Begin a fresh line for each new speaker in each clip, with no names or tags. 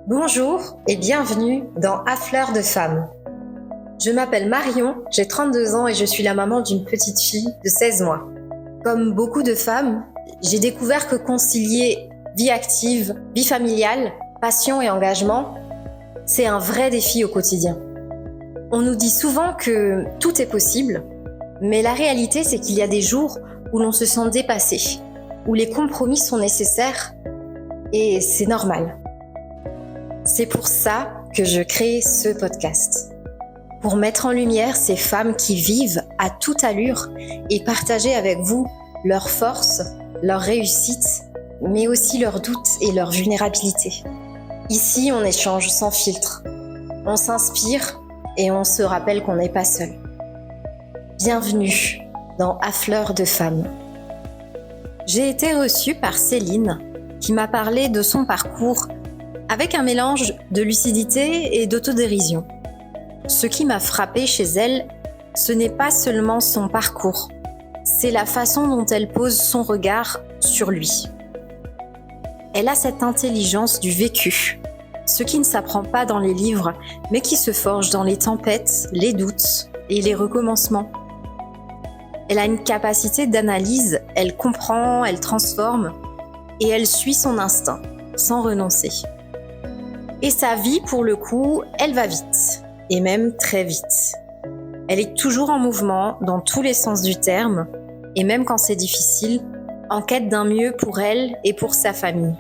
Bonjour et bienvenue dans À fleur de femme. Je m'appelle Marion, j'ai 32 ans et je suis la maman d'une petite fille de 16 mois. Comme beaucoup de femmes, j'ai découvert que concilier vie active, vie familiale, passion et engagement, c'est un vrai défi au quotidien. On nous dit souvent que tout est possible, mais la réalité c'est qu'il y a des jours où l'on se sent dépassé, où les compromis sont nécessaires et c'est normal. C'est pour ça que je crée ce podcast. Pour mettre en lumière ces femmes qui vivent à toute allure et partager avec vous leurs forces, leurs réussites, mais aussi leurs doutes et leurs vulnérabilités. Ici, on échange sans filtre. On s'inspire et on se rappelle qu'on n'est pas seul. Bienvenue dans À fleur de femme. J'ai été reçue par Céline qui m'a parlé de son parcours avec un mélange de lucidité et d'autodérision. Ce qui m'a frappée chez elle, ce n'est pas seulement son parcours, c'est la façon dont elle pose son regard sur lui. Elle a cette intelligence du vécu, ce qui ne s'apprend pas dans les livres, mais qui se forge dans les tempêtes, les doutes et les recommencements. Elle a une capacité d'analyse, elle comprend, elle transforme, et elle suit son instinct, sans renoncer. Et sa vie, pour le coup, elle va vite, et même très vite. Elle est toujours en mouvement, dans tous les sens du terme, et même quand c'est difficile, en quête d'un mieux pour elle et pour sa famille.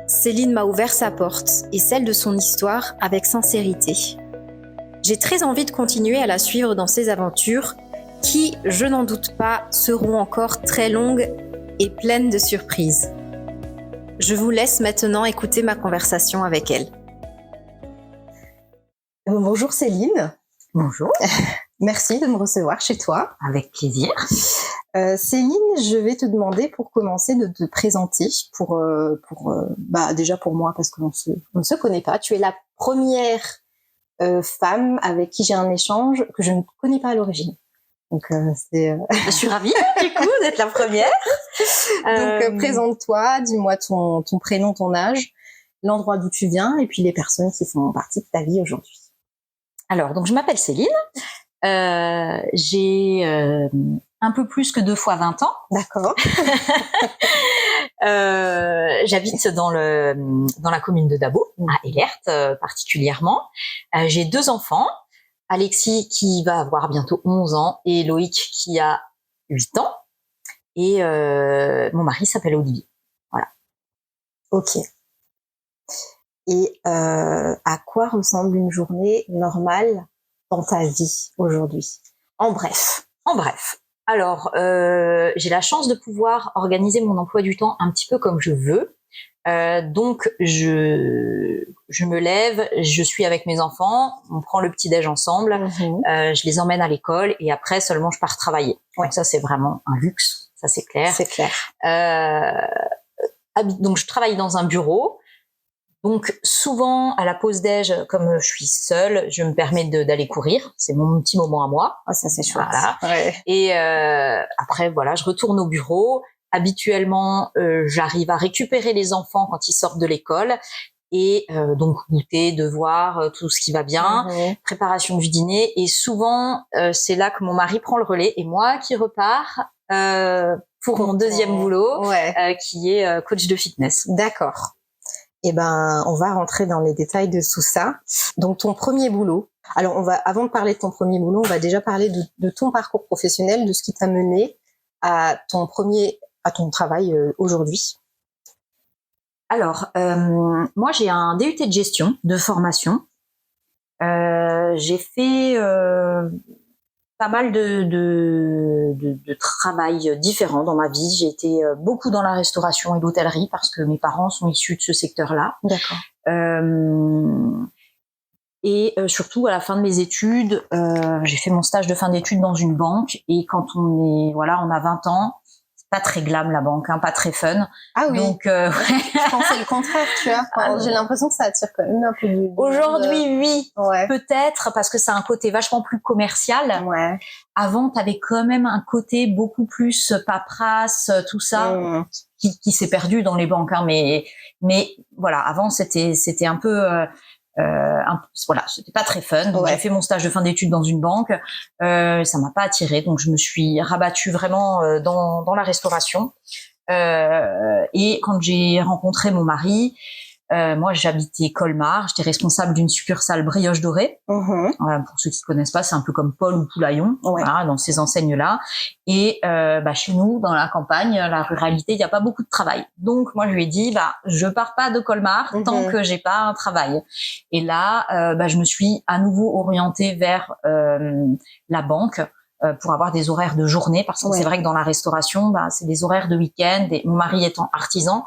Céline m'a ouvert sa porte, et celle de son histoire, avec sincérité. J'ai très envie de continuer à la suivre dans ses aventures, qui, je n'en doute pas, seront encore très longues et pleines de surprises. Je vous laisse maintenant écouter ma conversation avec elle. Bonjour Céline.
Bonjour.
Merci de me recevoir chez toi.
Avec plaisir.
Céline, je vais te demander pour commencer de te présenter déjà pour moi parce qu'on ne se connaît pas. Tu es la première femme avec qui j'ai un échange que je ne connais pas à l'origine. Donc
Je suis ravie du coup d'être la première.
Donc présente-toi, dis-moi ton prénom, ton âge, l'endroit d'où tu viens et puis les personnes qui font partie de ta vie aujourd'hui.
Alors, donc je m'appelle Céline. J'ai un peu plus que 2 fois 20 ans.
D'accord.
J'habite dans la commune de Dabo, à Elert particulièrement. J'ai 2 enfants, Alexis qui va avoir bientôt 11 ans et Loïc qui a 8 ans. Et mon mari s'appelle Olivier. Voilà.
Ok. Et à quoi ressemble une journée normale dans ta vie aujourd'hui? En bref.
Alors, j'ai la chance de pouvoir organiser mon emploi du temps un petit peu comme je veux. Donc, je me lève, je suis avec mes enfants, on prend le petit-déj ensemble, je les emmène à l'école et après seulement je pars travailler. Ouais. Donc ça, c'est vraiment un luxe, ça c'est clair.
C'est clair.
Donc, je travaille dans un bureau. Donc, souvent, à la pause déj, comme je suis seule, je me permets d'aller courir. C'est mon petit moment à moi.
Ah, ça, c'est chouette.
Voilà.
Ouais.
Et après, voilà, je retourne au bureau. Habituellement, j'arrive à récupérer les enfants quand ils sortent de l'école. Et donc, goûter, devoir, tout ce qui va bien, préparation du dîner. Et souvent, c'est là que mon mari prend le relais et moi qui repars pour mon deuxième boulot, qui est coach de fitness.
D'accord. Eh ben, on va rentrer dans les détails de tout ça. Donc, ton premier boulot. Alors, avant de parler de ton premier boulot, on va déjà parler de ton parcours professionnel, de ce qui t'a mené à ton travail aujourd'hui.
Alors, moi, j'ai un DUT de gestion de formation. J'ai fait pas mal de travail différents dans ma vie. J'ai été beaucoup dans la restauration et l'hôtellerie parce que mes parents sont issus de ce secteur-là.
D'accord.
Et surtout à la fin de mes études, j'ai fait mon stage de fin d'études dans une banque. Et quand on a 20 ans, c'est pas très glam la banque, pas très fun.
Ah oui.
Donc
je pensais le contraire, tu vois. Enfin, j'ai l'impression que ça attire quand même un peu du
Aujourd'hui, oui, peut-être parce que c'est un côté vachement plus commercial.
Ouais.
Avant, t'avais quand même un côté beaucoup plus paperasse, tout ça. qui s'est perdu dans les banques, hein, mais voilà, avant c'était un peu voilà, c'était pas très fun. Donc j'ai fait mon stage de fin d'études dans une banque, ça m'a pas attirée, donc je me suis rabattue vraiment dans la restauration. Et quand j'ai rencontré mon mari, moi j'habitais Colmar, j'étais responsable d'une succursale brioche dorée. Pour ceux qui connaissent pas, c'est un peu comme Paul ou Poulaillon, voilà, dans ces enseignes-là. Et chez nous, dans la campagne, la ruralité, il n'y a pas beaucoup de travail. Donc moi je lui ai dit, je pars pas de Colmar tant que j'ai pas un travail. Et là, je me suis à nouveau orientée vers la banque. Pour avoir des horaires de journée, parce que c'est vrai que dans la restauration, c'est des horaires de week-end, et mon mari étant artisan,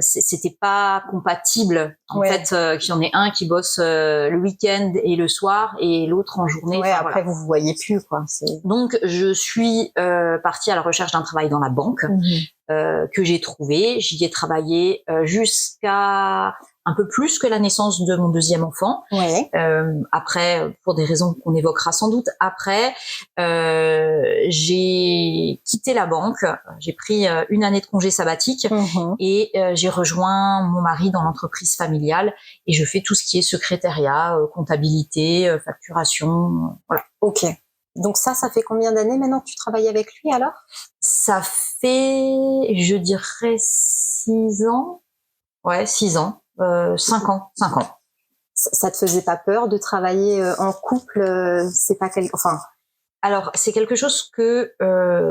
c'était pas compatible en fait qu'il y en ait un qui bosse le week-end et le soir et l'autre en journée.
Après vous vous voyez plus quoi.
Donc je suis partie à la recherche d'un travail dans la banque que j'ai trouvé. J'y ai travaillé jusqu'à un peu plus que la naissance de mon deuxième enfant. Après, pour des raisons qu'on évoquera sans doute après, j'ai quitté la banque. J'ai pris une année de congé sabbatique et j'ai rejoint mon mari dans l'entreprise familiale et je fais tout ce qui est secrétariat, comptabilité, facturation, voilà.
Ok. Donc ça fait combien d'années maintenant que tu travailles avec lui alors?
Ça fait, je dirais 6 ans. Ouais, 6 ans. 5 ans.
Ça te faisait pas peur de travailler en couple? C'est pas
alors c'est quelque chose que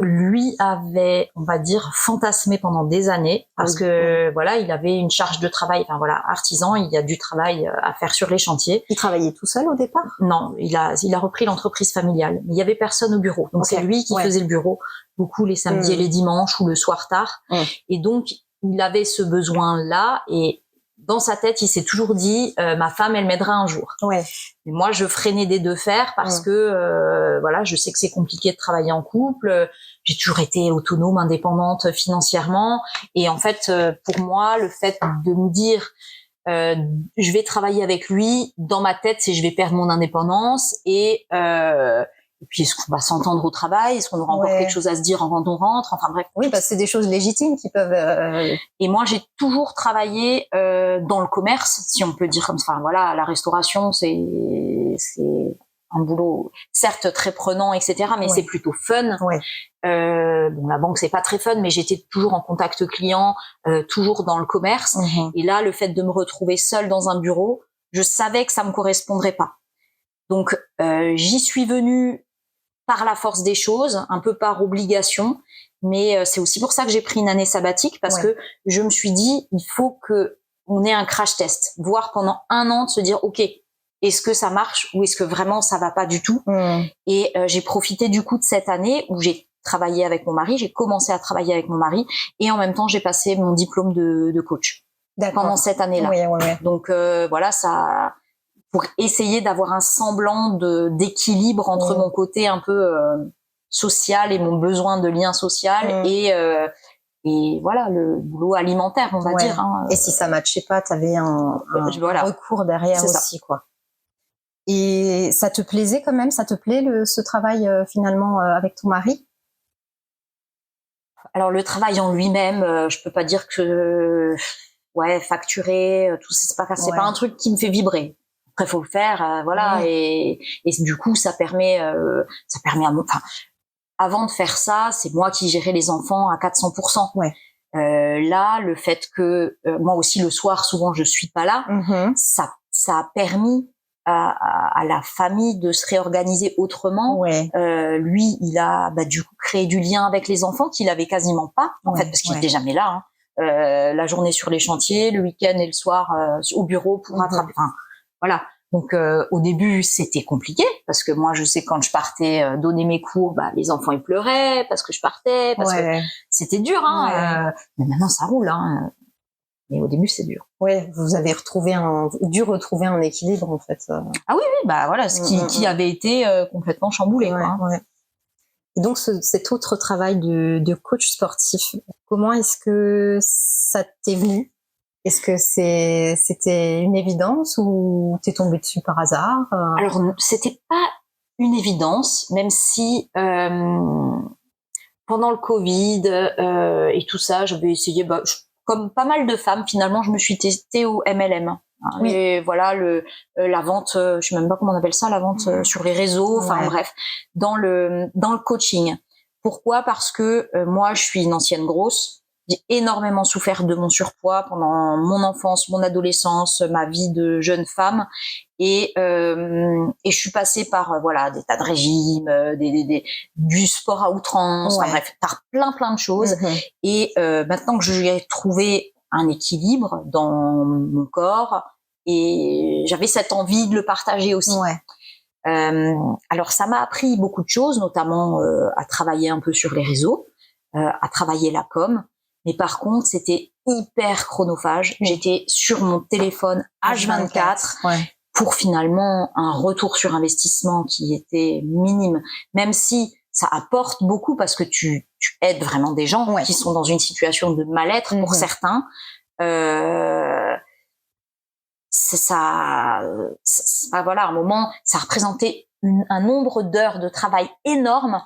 lui avait, on va dire, fantasmé pendant des années, parce que voilà, il avait une charge de travail. Enfin voilà, artisan, il y a du travail à faire sur les chantiers.
Il travaillait tout seul au départ?
Non, il a repris l'entreprise familiale, mais il y avait personne au bureau. Donc c'est lui qui faisait le bureau, beaucoup les samedis et les dimanches ou le soir tard. Et donc il avait ce besoin-là et dans sa tête, il s'est toujours dit ma femme, elle m'aidera un jour. Mais moi, je freinais des deux fers parce que voilà, je sais que c'est compliqué de travailler en couple. J'ai toujours été autonome, indépendante financièrement, et en fait, pour moi, le fait de me dire je vais travailler avec lui, dans ma tête, c'est je vais perdre mon indépendance et puis est-ce qu'on va s'entendre au travail, est-ce qu'on aura encore quelque chose à se dire quand on rentre, enfin bref.
Oui, parce que c'est des choses légitimes qui peuvent.
Et moi, j'ai toujours travaillé dans le commerce, si on peut dire comme ça. Enfin, voilà, la restauration, c'est un boulot certes très prenant, etc., mais c'est plutôt fun. Bon, la banque c'est pas très fun, mais j'étais toujours en contact client, toujours dans le commerce. Et là, le fait de me retrouver seule dans un bureau, je savais que ça me correspondrait pas. Donc j'y suis venue par la force des choses, un peu par obligation, mais c'est aussi pour ça que j'ai pris une année sabbatique, parce que je me suis dit, il faut que on ait un crash test, voir pendant 1 an de se dire, ok, est-ce que ça marche ou est-ce que vraiment ça va pas du tout. Et j'ai profité du coup de cette année où j'ai travaillé avec mon mari, j'ai commencé à travailler avec mon mari, et en même temps j'ai passé mon diplôme de coach pendant cette année-là. Donc voilà, ça, pour essayer d'avoir un semblant d'équilibre entre mon côté un peu social et mon besoin de lien social et voilà, le boulot alimentaire, on va dire. Hein.
Et si ça matchait pas, t'avais un recours derrière aussi, quoi. Et ça te plaisait quand même? Ça te plaît ce travail finalement avec ton mari?
Alors le travail en lui-même, je peux pas dire que facturer, tout ça, c'est pas un truc qui me fait vibrer. Après faut le faire, voilà, et du coup ça permet à avant de faire ça, c'est moi qui gérais les enfants à 400%. Là, le fait que moi aussi le soir souvent je suis pas là, ça a permis à la famille de se réorganiser autrement. Lui, il a du coup créé du lien avec les enfants qu'il avait quasiment pas en fait, parce qu'il était jamais là. La journée sur les chantiers, le week-end et le soir au bureau pour rattraper. Enfin, voilà. Donc au début c'était compliqué parce que moi je sais quand je partais donner mes cours, les enfants ils pleuraient parce que je partais, parce que c'était dur. Mais maintenant ça roule. Mais au début c'est dur.
Vous avez dû retrouver un équilibre en fait.
Ah oui, voilà, ce qui avait été complètement chamboulé.
Et donc cet autre travail de coach sportif, comment est-ce que ça t'est venu? Est-ce que c'était une évidence ou t'es tombée dessus par hasard?
Alors c'était pas une évidence, même si pendant le Covid et tout ça, j'avais essayé, comme pas mal de femmes, finalement, je me suis testée au MLM. Hein,
oui.
Et voilà, la vente, je sais même pas comment on appelle ça, la vente sur les réseaux, enfin bref, dans le coaching. Pourquoi? Parce que moi, je suis une ancienne grosse. J'ai énormément souffert de mon surpoids pendant mon enfance, mon adolescence, ma vie de jeune femme, et je suis passée par voilà des tas de régimes, du sport à outrance, enfin bref, par plein de choses. Et maintenant que j'ai trouvé un équilibre dans mon corps, et j'avais cette envie de le partager aussi. Alors ça m'a appris beaucoup de choses, notamment à travailler un peu sur les réseaux, à travailler la com. Mais par contre, c'était hyper chronophage. J'étais sur mon téléphone H24 pour finalement un retour sur investissement qui était minime, même si ça apporte beaucoup parce que tu aides vraiment des gens qui sont dans une situation de mal-être pour certains. Voilà, à un moment, ça représentait un nombre d'heures de travail énorme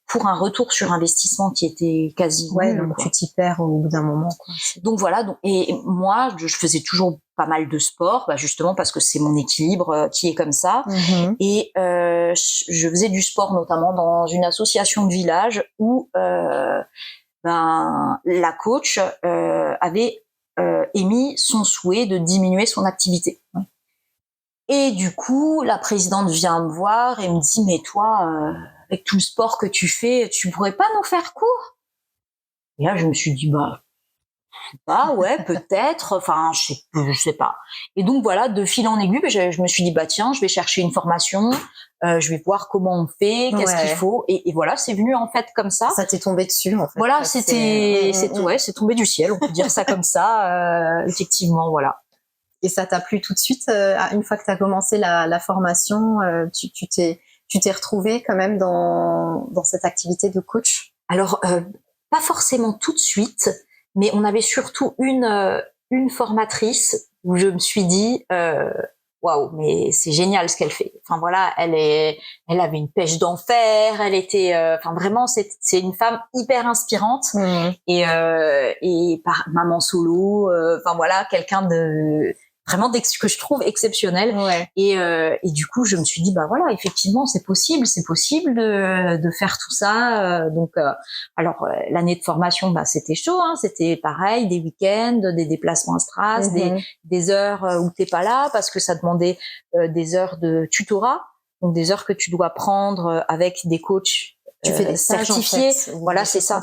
pour un retour sur investissement qui était quasi nul.
Donc tu t'y perds au bout d'un moment.
Donc voilà, et moi, je faisais toujours pas mal de sport, justement parce que c'est mon équilibre qui est comme ça. Et je faisais du sport notamment dans une association de village où la coach avait émis son souhait de diminuer son activité. Et du coup, la présidente vient me voir et me dit, mais toi, avec tout le sport que tu fais, tu pourrais pas nous faire cours? Et là, je me suis dit, peut-être, enfin, je sais pas. Et donc voilà, de fil en aiguille, je me suis dit, tiens, je vais chercher une formation, je vais voir comment on fait, qu'est-ce qu'il faut, et voilà, c'est venu en fait comme ça.
Ça t'est tombé dessus en fait.
Voilà, c'est tombé du ciel, on peut dire ça comme ça, effectivement, voilà.
Et ça t'a plu tout de suite une fois que tu as commencé la formation, tu t'es retrouvée quand même dans cette activité de coach?
Alors, pas forcément tout de suite, mais on avait surtout une formatrice où je me suis dit waouh, mais c'est génial ce qu'elle fait. Enfin voilà, elle avait une pêche d'enfer, elle était vraiment c'est une femme hyper inspirante et par maman solo, voilà, quelqu'un de vraiment que je trouve exceptionnel. Et du coup, je me suis dit, voilà, effectivement, c'est possible de faire tout ça. Alors, l'année de formation, c'était chaud, hein, c'était pareil, des week-ends, des déplacements à Stras, des heures où t'es pas là, parce que ça demandait des heures de tutorat, donc des heures que tu dois prendre avec des coachs
tu fais des stages
certifiés.
En fait,
voilà, c'est ça.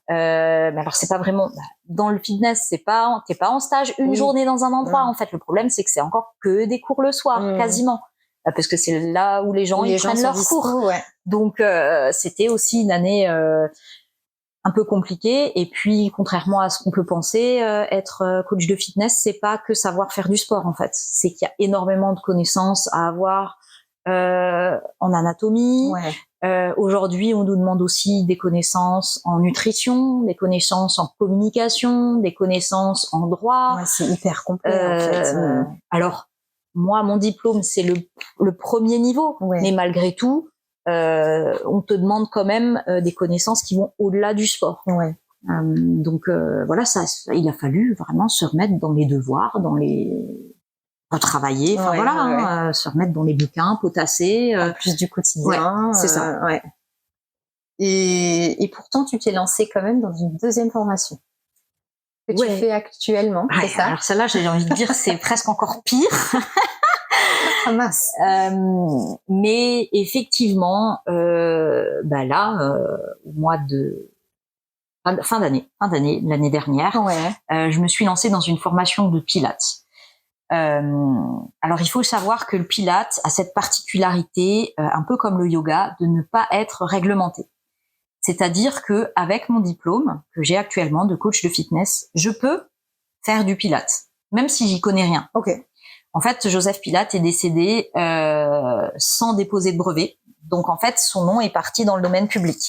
Mais alors c'est pas vraiment dans le fitness, t'es pas en stage une journée dans un endroit. En fait, le problème c'est que c'est encore que des cours le soir, quasiment, parce que c'est là où les gens prennent leurs cours. Donc c'était aussi une année un peu compliquée. Et puis contrairement à ce qu'on peut penser, être coach de fitness, c'est pas que savoir faire du sport en fait. C'est qu'il y a énormément de connaissances à avoir en anatomie. Aujourd'hui, on nous demande aussi des connaissances en nutrition, des connaissances en communication, des connaissances en droit.
C'est hyper complet en fait.
Alors, moi, mon diplôme, c'est le premier niveau, mais malgré tout, on te demande quand même des connaissances qui vont au-delà du sport. Donc voilà, il a fallu vraiment se remettre dans les devoirs, retravailler, se remettre dans les bouquins, potasser.
En plus du quotidien.
C'est ça.
Et pourtant, tu t'es lancée quand même dans une deuxième formation que tu fais actuellement, c'est ça?
Alors celle-là, j'ai envie de dire, c'est presque encore pire.
Ah mince.
Mais effectivement, là, au mois de fin d'année, l'année dernière, je me suis lancée dans une formation de Pilates. Alors il faut savoir que le Pilates a cette particularité, un peu comme le yoga, de ne pas être réglementé. C'est-à-dire que avec mon diplôme que j'ai actuellement de coach de fitness, je peux faire du Pilates, même si j'y connais rien. En fait, Joseph Pilates est décédé sans déposer de brevet, donc en fait son nom est parti dans le domaine public.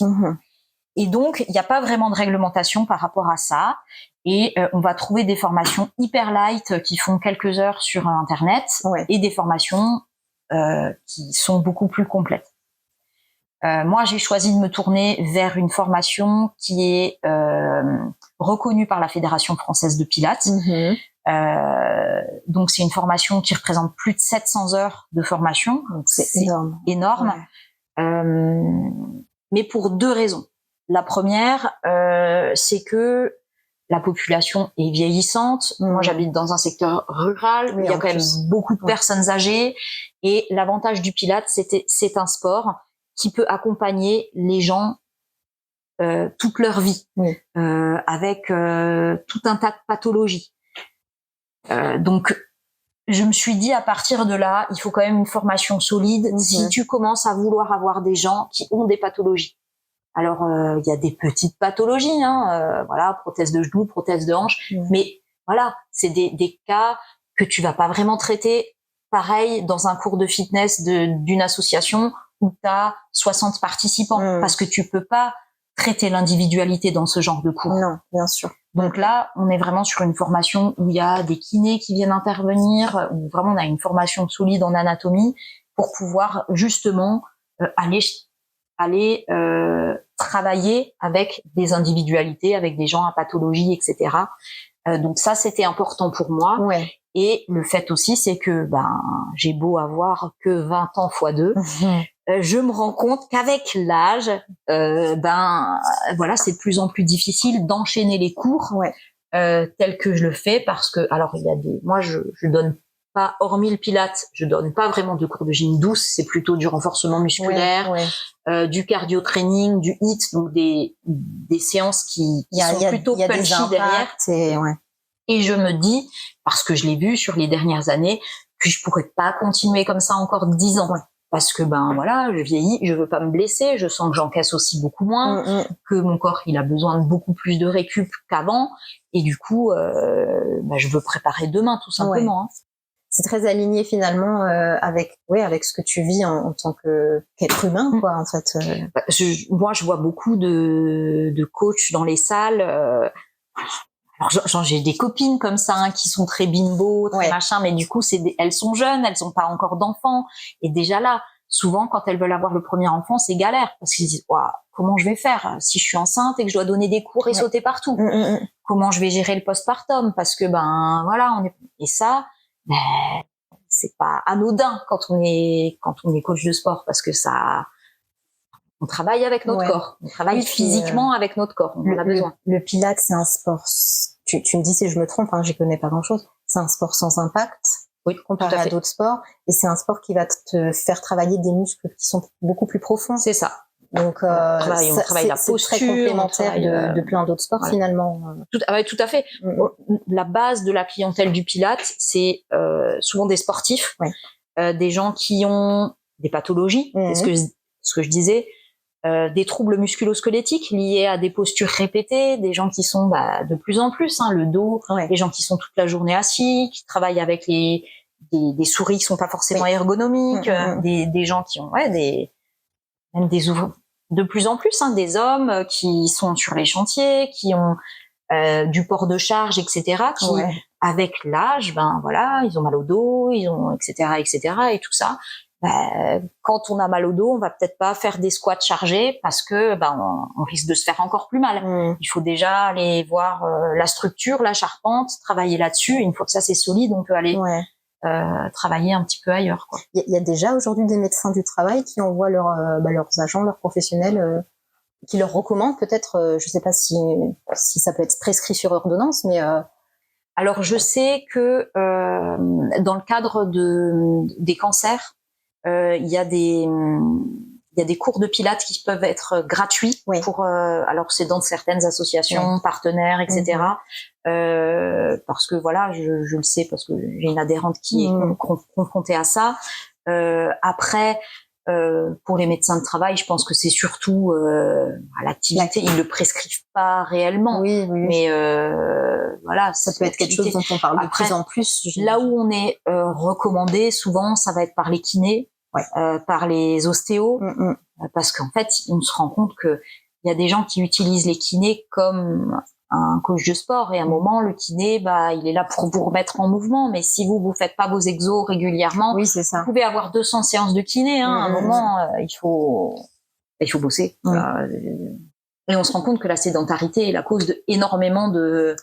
Et donc il n'y a pas vraiment de réglementation par rapport à ça. Et on va trouver des formations hyper light qui font quelques heures sur Internet et des formations qui sont beaucoup plus complètes. Moi, j'ai choisi de me tourner vers une formation qui est reconnue par la Fédération française de Pilates. Donc, c'est une formation qui représente plus de 700 heures de formation. Donc, c'est énorme. Ouais. Mais pour 2 raisons. La première, c'est que la population est vieillissante. Moi, j'habite dans un secteur rural. Il y a quand même beaucoup de personnes âgées. Et l'avantage du Pilates, c'est un sport qui peut accompagner les gens toute leur vie, avec tout un tas de pathologies. Donc, je me suis dit, à partir de là, il faut quand même une formation solide si tu commences à vouloir avoir des gens qui ont des pathologies. Alors, il y a des petites pathologies, voilà, prothèse de genou, prothèse de hanche, mais voilà, c'est des cas que tu vas pas vraiment traiter. Pareil, dans un cours de fitness d'une association où tu as 60 participants, parce que tu peux pas traiter l'individualité dans ce genre de cours.
Non, bien sûr.
Donc là, on est vraiment sur une formation où il y a des kinés qui viennent intervenir, où vraiment on a une formation solide en anatomie pour pouvoir justement aller travailler avec des individualités, avec des gens à pathologie, etc. Donc ça, c'était important pour moi.
Ouais.
Et le fait aussi, c'est que j'ai beau avoir que 20 ans fois 2, je me rends compte qu'avec l'âge, voilà, c'est de plus en plus difficile d'enchaîner les cours tels que je le fais, parce que alors il y a moi je donne pas, hormis le Pilates, je donne pas vraiment de cours de gym douce, c'est plutôt du renforcement musculaire, du cardio training, du HIIT, donc des séances qui sont plutôt punchy derrière. Et je me dis, parce que je l'ai vu sur les dernières années, que je pourrais pas continuer comme ça encore 10 ans. Parce que voilà, je vieillis, je veux pas me blesser, je sens que j'encaisse aussi beaucoup moins, que mon corps il a besoin de beaucoup plus de récup qu'avant, et du coup, je veux préparer demain tout simplement.
C'est très aligné finalement avec ce que tu vis en tant qu'être humain, quoi, en fait.
Moi, je vois beaucoup de coachs dans les salles. Alors, j'ai des copines comme ça qui sont très bimbo, très machin, mais du coup, elles sont jeunes, elles ont pas encore d'enfants, et déjà là, souvent, quand elles veulent avoir le premier enfant, c'est galère, parce qu'ils disent, comment je vais faire si je suis enceinte et que je dois donner des cours et sauter partout? Comment je vais gérer le postpartum? Parce que voilà, et ça, c'est pas anodin quand on est coach de sport, parce que ça, on travaille avec notre corps, on travaille physiquement avec notre corps, on en a besoin.
Le Pilates, c'est un sport, tu me dis si je me trompe, j'y connais pas grand chose, c'est un sport sans impact, comparé à d'autres sports, et c'est un sport qui va te faire travailler des muscles qui sont beaucoup plus profonds.
C'est ça.
Donc,
on travaille la posture,
c'est très complémentaire de plein d'autres sports, finalement.
Tout à fait. La base de la clientèle du Pilates, c'est souvent des sportifs, des gens qui ont des pathologies, ce que je disais, des troubles musculo-squelettiques liés à des postures répétées, des gens qui sont de plus en plus, le dos, des gens qui sont toute la journée assis, qui travaillent avec des souris qui sont pas forcément ergonomiques, des gens qui ont même des de plus en plus, des hommes qui sont sur les chantiers, qui ont du port de charge, etc., qui avec l'âge, voilà, ils ont mal au dos, ils ont etc., et tout ça. Quand on a mal au dos, on va peut-être pas faire des squats chargés parce que on risque de se faire encore plus mal. Il faut déjà aller voir la structure, la charpente, travailler là-dessus. Une fois que ça c'est solide, on peut aller travailler un petit peu ailleurs, quoi.
Il y a déjà aujourd'hui des médecins du travail qui envoient leurs agents, leurs professionnels, qui leur recommandent peut-être, je sais pas si ça peut être prescrit sur ordonnance, mais
alors je sais que dans le cadre des cancers, il y a des cours de Pilates qui peuvent être gratuits pour alors c'est dans certaines associations partenaires, etc. Parce que voilà, je le sais parce que j'ai une adhérente qui est confrontée à ça. Après, pour les médecins de travail, je pense que c'est surtout l'activité. Ils le prescrivent pas réellement, mais voilà,
ça peut être quelque chose dont on parle de plus en plus.
Là où on est recommandé, souvent, ça va être par les kinés, par les ostéos, parce qu'en fait, on se rend compte que il y a des gens qui utilisent les kinés comme un coach de sport, et à un moment, le kiné, il est là pour vous remettre en mouvement, mais si vous faites pas vos exos régulièrement,
c'est ça.
Vous pouvez avoir 200 séances de kiné, à un moment, il faut il faut bosser. Et on se rend compte que la sédentarité est la cause de énormément de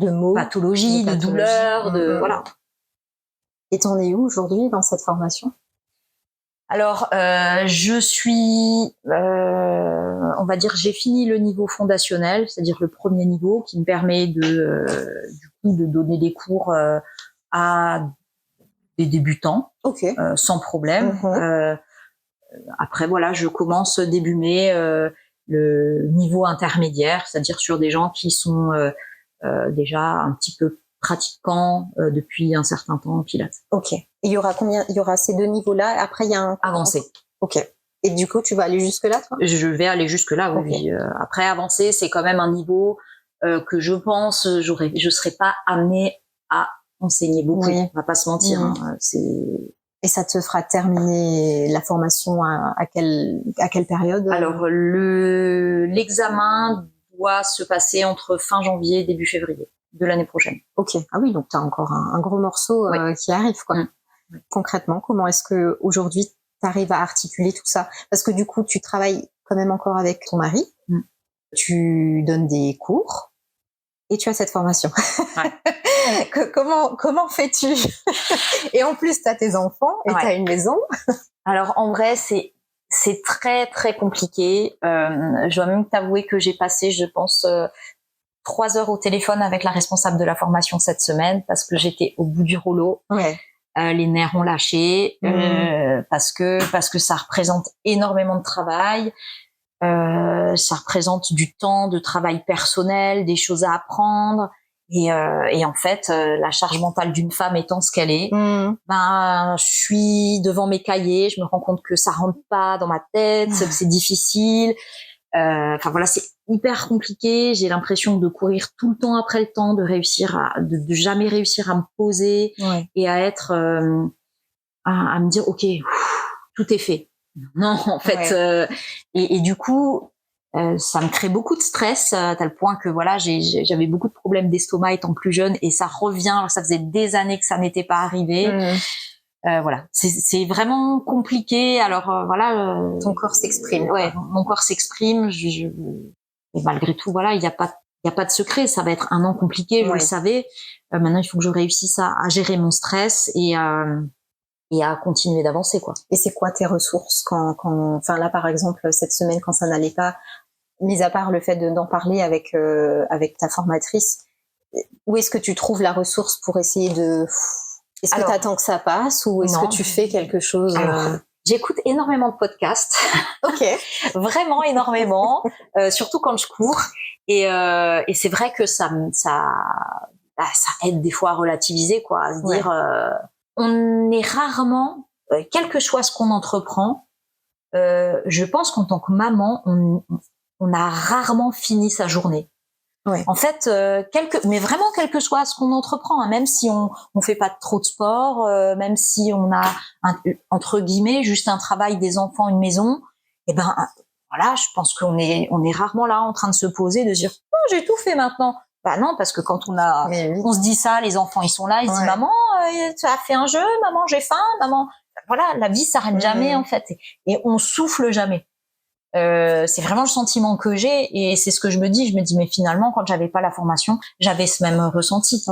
maux,
pathologies, de douleurs, voilà.
Et t'en es où aujourd'hui dans cette formation?
Alors, je suis, on va dire, j'ai fini le niveau fondationnel, c'est-à-dire le premier niveau, qui me permet de donner des cours à des débutants, sans problème. Après, voilà, je commence début mai le niveau intermédiaire, c'est-à-dire sur des gens qui sont déjà un petit peu pratiquants depuis un certain temps en pilates.
Il y aura combien? Il y aura ces 2 niveaux-là. Après, il y a un
avancé.
Et du coup, tu vas aller jusque-là, toi?
Je vais aller jusque-là, oui. Après, avancé, c'est quand même un niveau que je pense, je serais pas amenée à enseigner beaucoup. On va pas se mentir.
Et ça te fera terminer la formation à quelle période?
Alors, l'examen doit se passer entre fin janvier et début février de l'année prochaine.
Ah oui, donc tu as encore un gros morceau qui arrive, quoi. Concrètement, comment est-ce que aujourd'hui tu arrives à articuler tout ça? Parce que du coup, tu travailles quand même encore avec ton mari, tu donnes des cours et tu as cette formation. Comment fais-tu? Et en plus, tu as tes enfants et tu as une maison.
Alors, en vrai, c'est très, très compliqué. Je dois même t'avouer que j'ai passé, je pense, 3 heures au téléphone avec la responsable de la formation cette semaine parce que j'étais au bout du rouleau. Les nerfs ont lâché parce que ça représente énormément de travail. Ça représente du temps de travail personnel, des choses à apprendre. Et en fait, la charge mentale d'une femme étant ce qu'elle est, je suis devant mes cahiers, je me rends compte que ça rentre pas dans ma tête, que c'est difficile. Enfin voilà, c'est hyper compliqué. J'ai l'impression de courir tout le temps après le temps, de jamais réussir à me poser et à être, à me dire ok, tout est fait. Non, en fait, et du coup. Ça me crée beaucoup de stress, à tel point que voilà, j'avais beaucoup de problèmes d'estomac étant plus jeune et ça revient. Alors ça faisait des années que ça n'était pas arrivé. Voilà, c'est vraiment compliqué. Alors voilà,
ton corps s'exprime.
Mon corps s'exprime. Et malgré tout, voilà, il y a pas de secret. Ça va être un an compliqué, je le savais. Maintenant, il faut que je réussisse à gérer mon stress et à continuer d'avancer, quoi.
Et c'est quoi tes ressources enfin là, par exemple, cette semaine, quand ça n'allait pas, mis à part le fait d'en parler avec ta formatrice, où est-ce que tu trouves la ressource pour essayer est-ce que tu attends que ça passe ou est-ce que tu fais quelque chose?
J'écoute énormément de podcasts. Vraiment énormément, surtout quand je cours. Et c'est vrai que ça aide des fois à relativiser, quoi, à se dire, on est rarement, quel que soit ce qu'on entreprend, je pense qu'en tant que maman, on a rarement fini sa journée. En fait, mais vraiment quel que soit ce qu'on entreprend, même si on fait pas trop de sport, même si on a entre guillemets juste un travail, des enfants, une maison, et ben voilà, je pense qu'on est rarement là en train de se poser, de se dire oh, j'ai tout fait maintenant. Bah non, parce que quand on se dit ça, les enfants ils sont là, ils se disent maman, tu as fait un jeu, maman j'ai faim, maman. Voilà, la vie s'arrête jamais en fait, et on souffle jamais. C'est vraiment le sentiment que j'ai et c'est ce que je me dis mais finalement quand j'avais pas la formation j'avais ce même ressenti,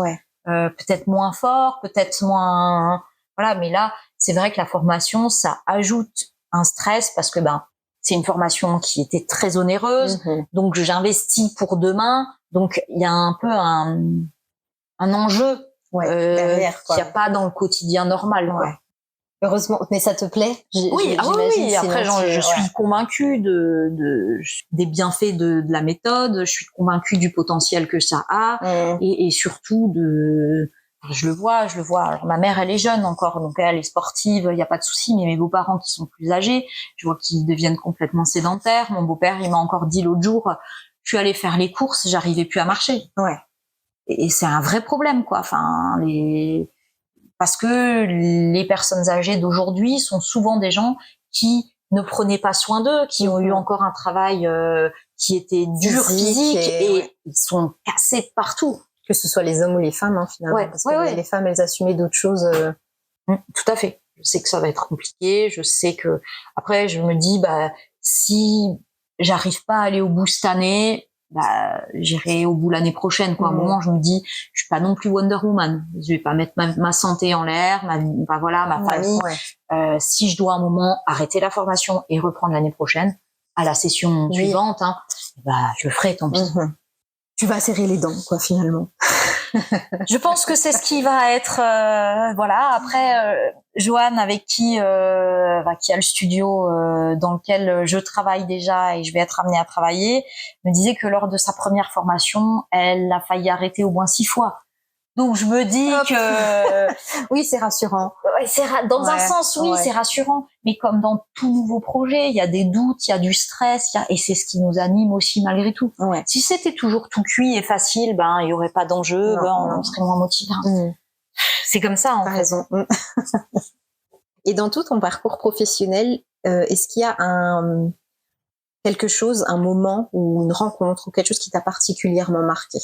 peut-être moins fort, peut-être moins, voilà, mais là c'est vrai que la formation ça ajoute un stress parce que c'est une formation qui était très onéreuse, donc j'investis pour demain, donc il y a un peu un enjeu
derrière,
qu'il n'y a pas dans le quotidien normal, quoi.
Heureusement, mais ça te plaît?
Oui. Après, je suis convaincue des bienfaits de la méthode. Je suis convaincue du potentiel que ça a, et surtout je le vois. Alors, ma mère, elle est jeune encore, donc elle est sportive, il n'y a pas de souci. Mais mes beaux-parents qui sont plus âgés, je vois qu'ils deviennent complètement sédentaires. Mon beau-père, il m'a encore dit l'autre jour, je suis allée faire les courses, j'arrivais plus à marcher. Et c'est un vrai problème, quoi. Enfin, parce que les personnes âgées d'aujourd'hui sont souvent des gens qui ne prenaient pas soin d'eux, qui ont eu encore un travail qui était dur, physique, et ils sont cassés de partout.
Que ce soit les hommes ou les femmes, finalement. Parce que les femmes, elles assumaient d'autres choses.
Tout à fait. Je sais que ça va être compliqué. Je sais que après, je me dis, si j'arrive pas à aller au bout cette année, j'irai au bout l'année prochaine, quoi. À un moment, je me dis, je suis pas non plus Wonder Woman. Je vais pas mettre ma santé en l'air, ma famille. Si je dois un moment arrêter la formation et reprendre l'année prochaine, à la session suivante, je le ferai, tant pis.
Tu vas serrer les dents, quoi, finalement.
Je pense que c'est ce qui va être, Après, Joanne, avec qui a le studio dans lequel je travaille déjà et je vais être amenée à travailler, me disait que lors de sa première formation, elle a failli arrêter au moins 6 fois. Donc je me dis que
oui, c'est rassurant.
Dans un sens, c'est rassurant. Mais comme dans tout nouveau projet, il y a des doutes, il y a du stress, et c'est ce qui nous anime aussi malgré tout.
Ouais.
Si c'était toujours tout cuit et facile, il y aurait pas d'enjeu, on serait moins motivé. C'est comme ça, en fait.
T'as raison. Et dans tout ton parcours professionnel, est-ce qu'il y a quelque chose, un moment ou une rencontre ou quelque chose qui t'a particulièrement marqué?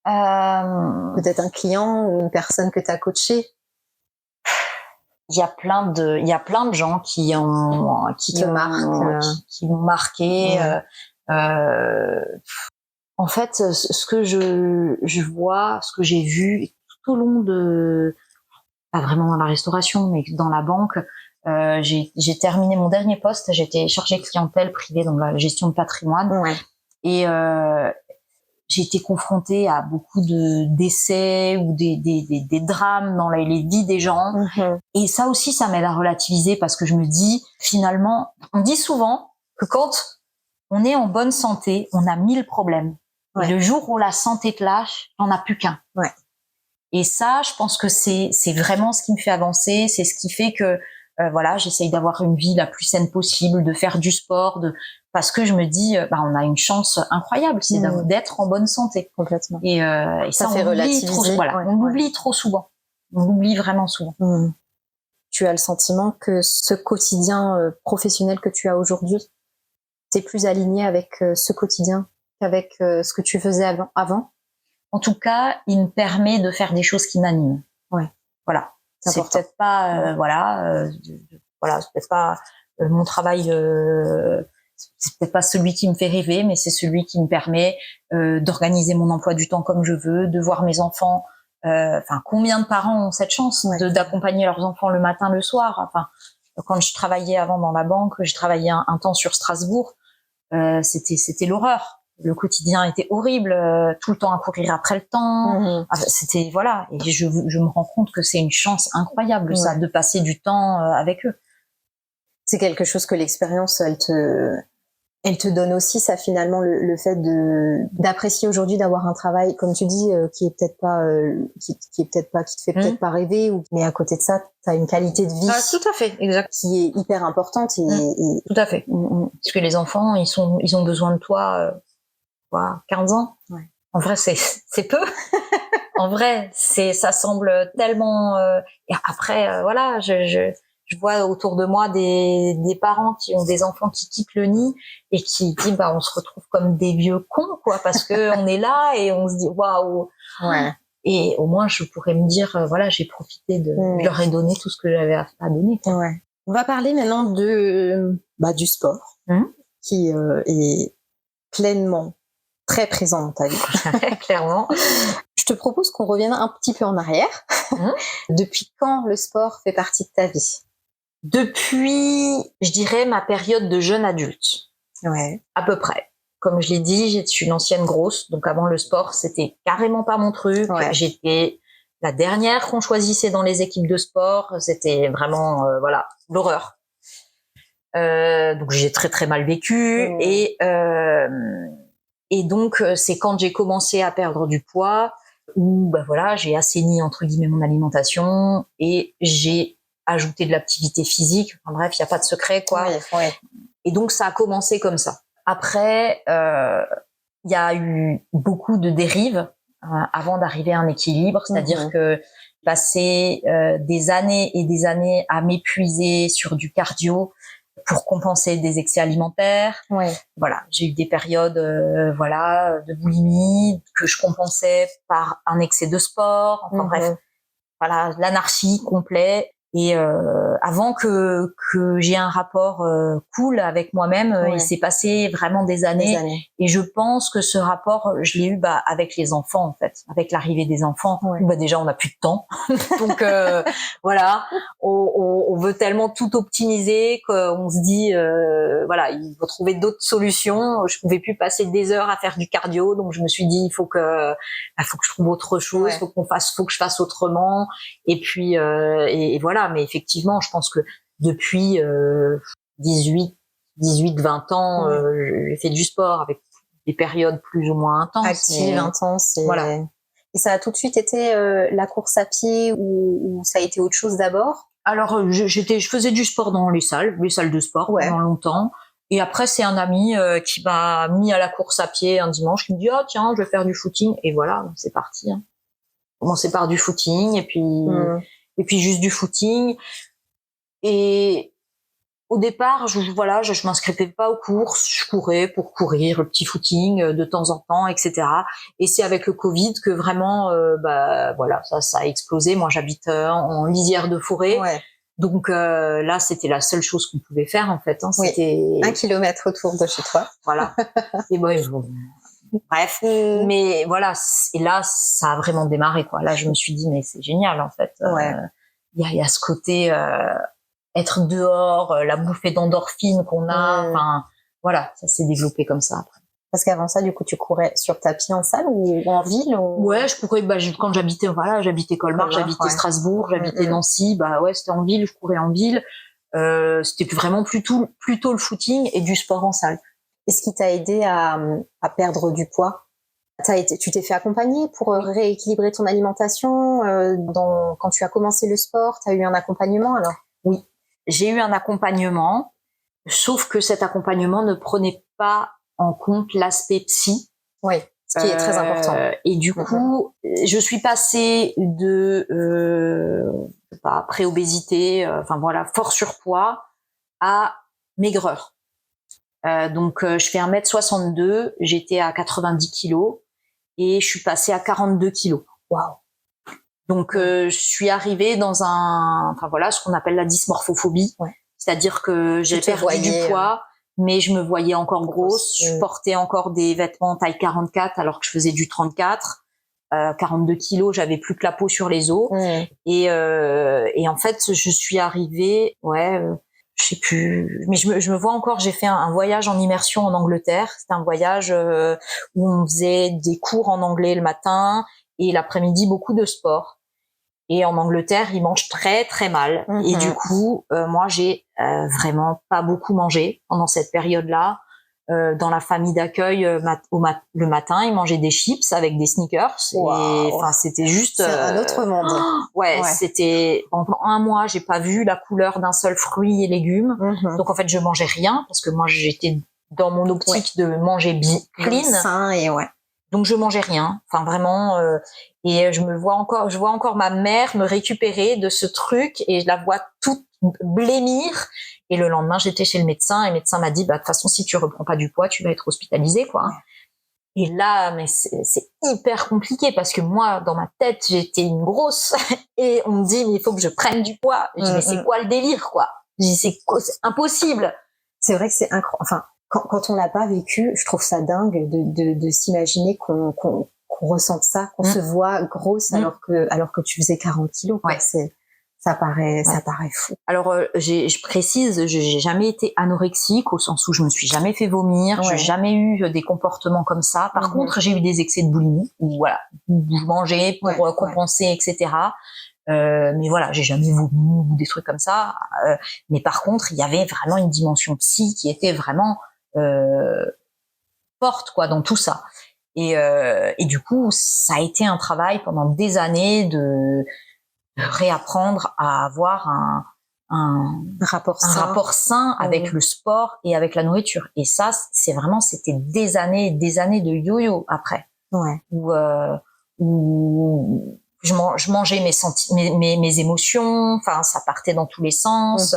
Peut-être un client ou une personne que tu as coaché?
Il y a plein de gens qui m'ont marqué. En fait, ce que je vois, ce que j'ai vu tout au long de, pas vraiment dans la restauration, mais dans la banque, j'ai terminé mon dernier poste. J'étais chargée clientèle privée dans la gestion de patrimoine. Et j'ai été confrontée à beaucoup de décès ou des drames dans les vies des gens. Et ça aussi, ça m'aide à relativiser parce que je me dis, finalement, on dit souvent que quand on est en bonne santé, on a 1000 problèmes. Et le jour où la santé te lâche, t'en as plus qu'un. Et ça, je pense que c'est vraiment ce qui me fait avancer. C'est ce qui fait que, j'essaye d'avoir une vie la plus saine possible, de faire du sport, parce que je me dis, on a une chance incroyable, c'est d'être en bonne santé.
Complètement.
Et ça fait relativiser. On l'oublie trop souvent. On l'oublie vraiment souvent.
Tu as le sentiment que ce quotidien professionnel que tu as aujourd'hui, t'es plus aligné avec ce quotidien qu'avec ce que tu faisais avant?
En tout cas, il me permet de faire des choses qui m'animent. Voilà. C'est peut-être pas, c'est peut-être pas mon travail, c'est peut-être pas celui qui me fait rêver, mais c'est celui qui me permet d'organiser mon emploi du temps comme je veux, de voir mes enfants. Combien de parents ont cette chance d'accompagner leurs enfants le matin, le soir. Quand je travaillais avant dans la banque, j'ai travaillé un temps sur Strasbourg. C'était l'horreur. Le quotidien était horrible, tout le temps à courir après le temps. C'était et je me rends compte que c'est une chance incroyable ça, de passer du temps avec eux.
C'est quelque chose que l'expérience elle te donne aussi, ça, finalement, le fait d'apprécier aujourd'hui, d'avoir un travail, comme tu dis, qui est peut-être pas qui te fait peut-être pas rêver, mais à côté de ça, t'as une qualité de vie
tout à fait, exact,
qui est hyper importante et
tout à fait. Parce que les enfants, ils ont besoin de toi 15 ans. En vrai, c'est peu. En vrai, ça semble tellement. Et après, je vois autour de moi des parents qui ont des enfants qui quittent le nid et qui disent, on se retrouve comme des vieux cons, quoi, parce que on est là et on se dit, waouh. Et au moins, je pourrais me dire, j'ai profité je leur ai donné tout ce que j'avais à donner, quoi.
On va parler maintenant du sport, qui est pleinement très présent dans ta vie.
Clairement.
Je te propose qu'on revienne un petit peu en arrière. Depuis quand le sport fait partie de ta vie?
Depuis, je dirais, ma période de jeune adulte. À peu près. Comme je l'ai dit, j'étais une ancienne grosse, donc avant le sport, c'était carrément pas mon truc. J'étais la dernière qu'on choisissait dans les équipes de sport. C'était vraiment, l'horreur. Donc j'ai très très mal vécu et donc c'est quand j'ai commencé à perdre du poids où j'ai assaini entre guillemets mon alimentation et j'ai ajouté de l'activité physique. Enfin bref, il y a pas de secret, quoi. Et donc ça a commencé comme ça. Après, il y a eu beaucoup de dérives avant d'arriver à un équilibre, c'est-à-dire que passer des années et des années à m'épuiser sur du cardio pour compenser des excès alimentaires. J'ai eu des périodes de boulimie que je compensais par un excès de sport. Enfin bref, l'anarchie complète. Et avant que j'ai un rapport cool avec moi-même, il s'est passé vraiment des années. Et je pense que ce rapport, je l'ai eu avec les enfants en fait, avec l'arrivée des enfants. Déjà, on n'a plus de temps, donc voilà, on veut tellement tout optimiser qu'on se dit voilà, il faut trouver d'autres solutions. Je pouvais plus passer des heures à faire du cardio, donc je me suis dit il faut que je trouve autre chose, faut que je fasse autrement. Et puis et voilà. Mais effectivement, je pense que depuis 18-20 ans, j'ai fait du sport avec des périodes plus ou moins intenses.
Actives, intenses.
Voilà.
Et ça a tout de suite été la course à pied ou ça a été autre chose d'abord?
Alors, je faisais du sport dans les salles de sport pendant longtemps. Et après, c'est un ami qui m'a mis à la course à pied un dimanche, qui me dit « Oh tiens, je vais faire du footing ». Et voilà, c'est parti. Hein. Commencé par du footing et puis juste du footing. Et au départ, je m'inscrivais pas aux courses, je courais pour courir, le petit footing de temps en temps, etc. Et c'est avec le Covid que vraiment, voilà, ça a explosé. Moi, j'habite en lisière de forêt, donc là, c'était la seule chose qu'on pouvait faire en fait. Hein. C'était
1 kilomètre autour de chez toi.
Voilà. Et bref, mais voilà. Et là, ça a vraiment démarré quoi. Là, je me suis dit mais c'est génial en fait. Il y a ce côté être dehors, la bouffée d'endorphine qu'on a, enfin voilà, ça s'est développé comme ça après.
Parce qu'avant ça, du coup, tu courais sur tapis en salle ou en ville ou...
Ouais, je courais quand j'habitais Colmar, j'habitais Strasbourg, j'habitais Nancy, c'était en ville, je courais en ville. C'était vraiment plutôt le footing et du sport en salle.
Et ce qui t'a aidé à perdre du poids? Tu t'es fait accompagner pour rééquilibrer ton alimentation quand tu as commencé le sport, tu as eu un accompagnement alors?
Oui, j'ai eu un accompagnement, sauf que cet accompagnement ne prenait pas en compte l'aspect psy.
Oui, ce qui est très important.
Et du coup, je suis passée de pré-obésité, fort surpoids, à maigreur. Donc je fais 1m62, j'étais à 90 kilos et je suis passée à 42 kilos.
Waouh.
Donc je suis arrivée dans ce qu'on appelle la dysmorphophobie, c'est-à-dire que j'ai perdu du poids, mais je me voyais encore grosse, je portais encore des vêtements taille 44 alors que je faisais du 34. 42 kilos, j'avais plus que la peau sur les os. Et en fait, je suis arrivée, je sais plus, mais je me vois encore, j'ai fait un voyage en immersion en Angleterre. C'était un voyage où on faisait des cours en anglais le matin et l'après-midi beaucoup de sport. Et en Angleterre, ils mangent très très mal. Et du coup, moi, j'ai vraiment pas beaucoup mangé pendant cette période-là. Dans la famille d'accueil, le matin, ils mangeaient des chips avec des Snickers.
Wow.
Et enfin, c'était juste
c'est un autre monde.
C'était pendant un mois, j'ai pas vu la couleur d'un seul fruit et légumes. Donc en fait, je mangeais rien parce que moi, j'étais dans mon optique de manger clean,
sain et
donc je mangeais rien. Enfin vraiment. Et je vois encore ma mère me récupérer de ce truc et je la vois toute blêmir. Et le lendemain, j'étais chez le médecin et le médecin m'a dit, de toute façon, si tu reprends pas du poids, tu vas être hospitalisé, quoi. Et là, mais c'est hyper compliqué parce que moi, dans ma tête, j'étais une grosse et on me dit, mais il faut que je prenne du poids. Je dis, mais c'est quoi le délire, quoi? Je dis, c'est impossible.
C'est vrai que c'est incroyable. Enfin, quand on l'a pas vécu, je trouve ça dingue de s'imaginer qu'on ressente ça, qu'on se voit grosse alors que tu faisais 40 kilos, quoi. Ça paraît fou.
Alors, je précise, j'ai jamais été anorexique au sens où je me suis jamais fait vomir, j'ai jamais eu des comportements comme ça. Par contre, j'ai eu des excès de boulimie où je mangeais pour compenser, etc. Mais voilà, j'ai jamais vomi ou des trucs comme ça. Mais par contre, il y avait vraiment une dimension psy qui était vraiment forte, quoi, dans tout ça. Et du coup, ça a été un travail pendant des années de réapprendre à avoir un rapport sain avec le sport et avec la nourriture. Et ça, c'était des années et des années de yo-yo après. Où je mangeais mes émotions, enfin, ça partait dans tous les sens.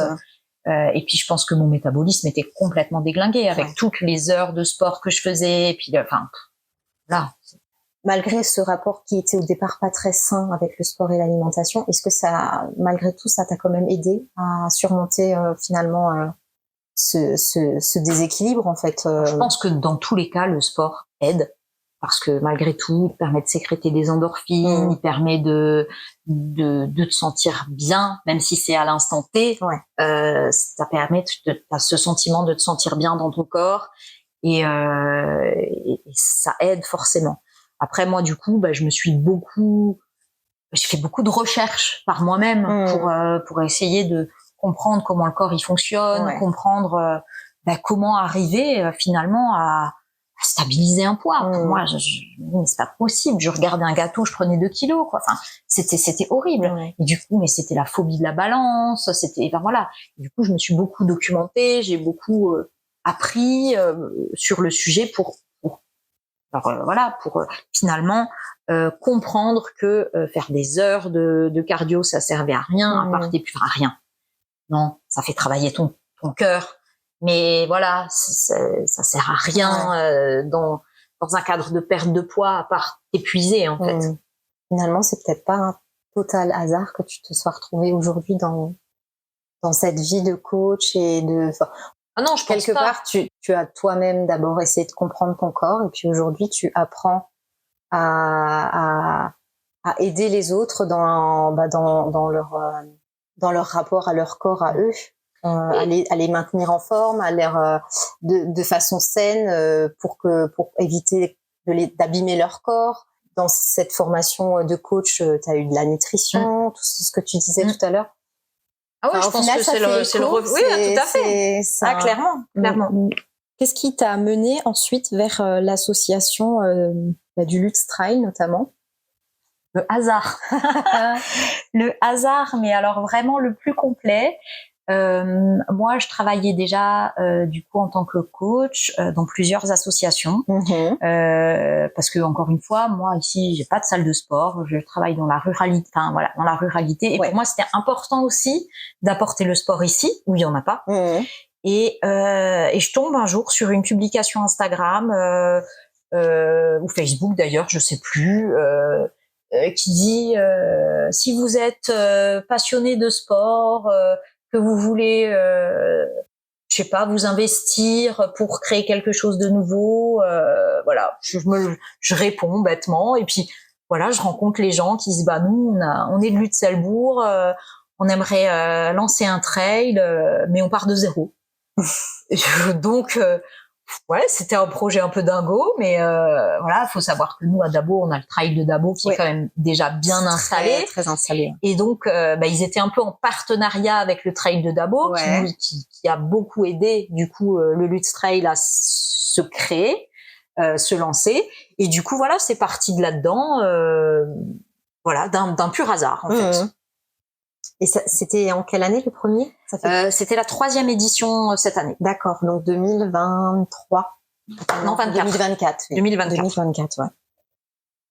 Et puis, je pense que mon métabolisme était complètement déglingué avec toutes les heures de sport que je faisais. Et puis, là,
malgré ce rapport qui était au départ pas très sain avec le sport et l'alimentation, est-ce que ça, malgré tout, ça t'a quand même aidé à surmonter finalement ce déséquilibre en fait
Je pense que dans tous les cas, le sport aide. Parce que malgré tout, il permet de sécréter des endorphines, il permet de te sentir bien, même si c'est à l'instant T. Ça permet t'as ce sentiment de te sentir bien dans ton corps et ça aide forcément. Après moi, du coup, j'ai fait beaucoup de recherches par moi-même pour essayer de comprendre comment le corps il fonctionne, comprendre comment arriver finalement à stabiliser un poids. Pour moi, mais c'est pas possible. Je regardais un gâteau, je prenais 2 kilos, quoi. Enfin, c'était horrible. Et du coup, mais c'était la phobie de la balance. Voilà. Et du coup, je me suis beaucoup documentée, j'ai beaucoup appris sur le sujet pour finalement comprendre que faire des heures de cardio, ça servait à rien, à part à rien. Non, ça fait travailler ton cœur. Mais voilà, ça sert à rien dans un cadre de perte de poids à part t'épuiser en fait.
Finalement, c'est peut-être pas un total hasard que tu te sois retrouvée aujourd'hui dans cette vie de coach et de.
Ah non, je pense
quelque part, tu as toi-même d'abord essayé de comprendre ton corps et puis aujourd'hui, tu apprends à aider les autres dans leur rapport à leur corps à eux. À les maintenir en forme, de façon saine pour éviter d'abîmer leur corps. Dans cette formation de coach, tu as eu de la nutrition, tout ce que tu disais tout à l'heure.
Ah oui, je pense que c'est le revenu. Oui, tout à fait. Clairement.
Qu'est-ce qui t'a amené ensuite vers l'association du Lutz Trail notamment?
Le hasard. Le hasard, mais alors vraiment le plus complet. Moi, je travaillais déjà du coup en tant que coach dans plusieurs associations parce que encore une fois, moi ici, j'ai pas de salle de sport, je travaille dans la ruralité, dans la ruralité. Et pour moi, c'était important aussi d'apporter le sport ici où il y en a pas. Et je tombe un jour sur une publication Instagram ou Facebook d'ailleurs, je sais plus. Qui dit si vous êtes passionné de sport, que vous voulez, je sais pas, vous investir pour créer quelque chose de nouveau, voilà, je réponds bêtement et puis voilà, je rencontre les gens qui disent nous on est de Lutzelbourg, on aimerait lancer un trail, mais on part de zéro. Donc c'était un projet un peu dingo, mais voilà, faut savoir que nous à Dabo, on a le trail de Dabo qui est quand même déjà bien installé,
très installé.
Et donc ils étaient un peu en partenariat avec le trail de Dabo qui a beaucoup aidé du coup le Lutz Trail à se créer, se lancer, et du coup voilà, c'est parti de là-dedans, d'un pur hasard en fait.
Et c'était en quelle année le premier?
C'était la 3e édition cette année.
D'accord, donc 2023.
Non, 24.
2024, ouais.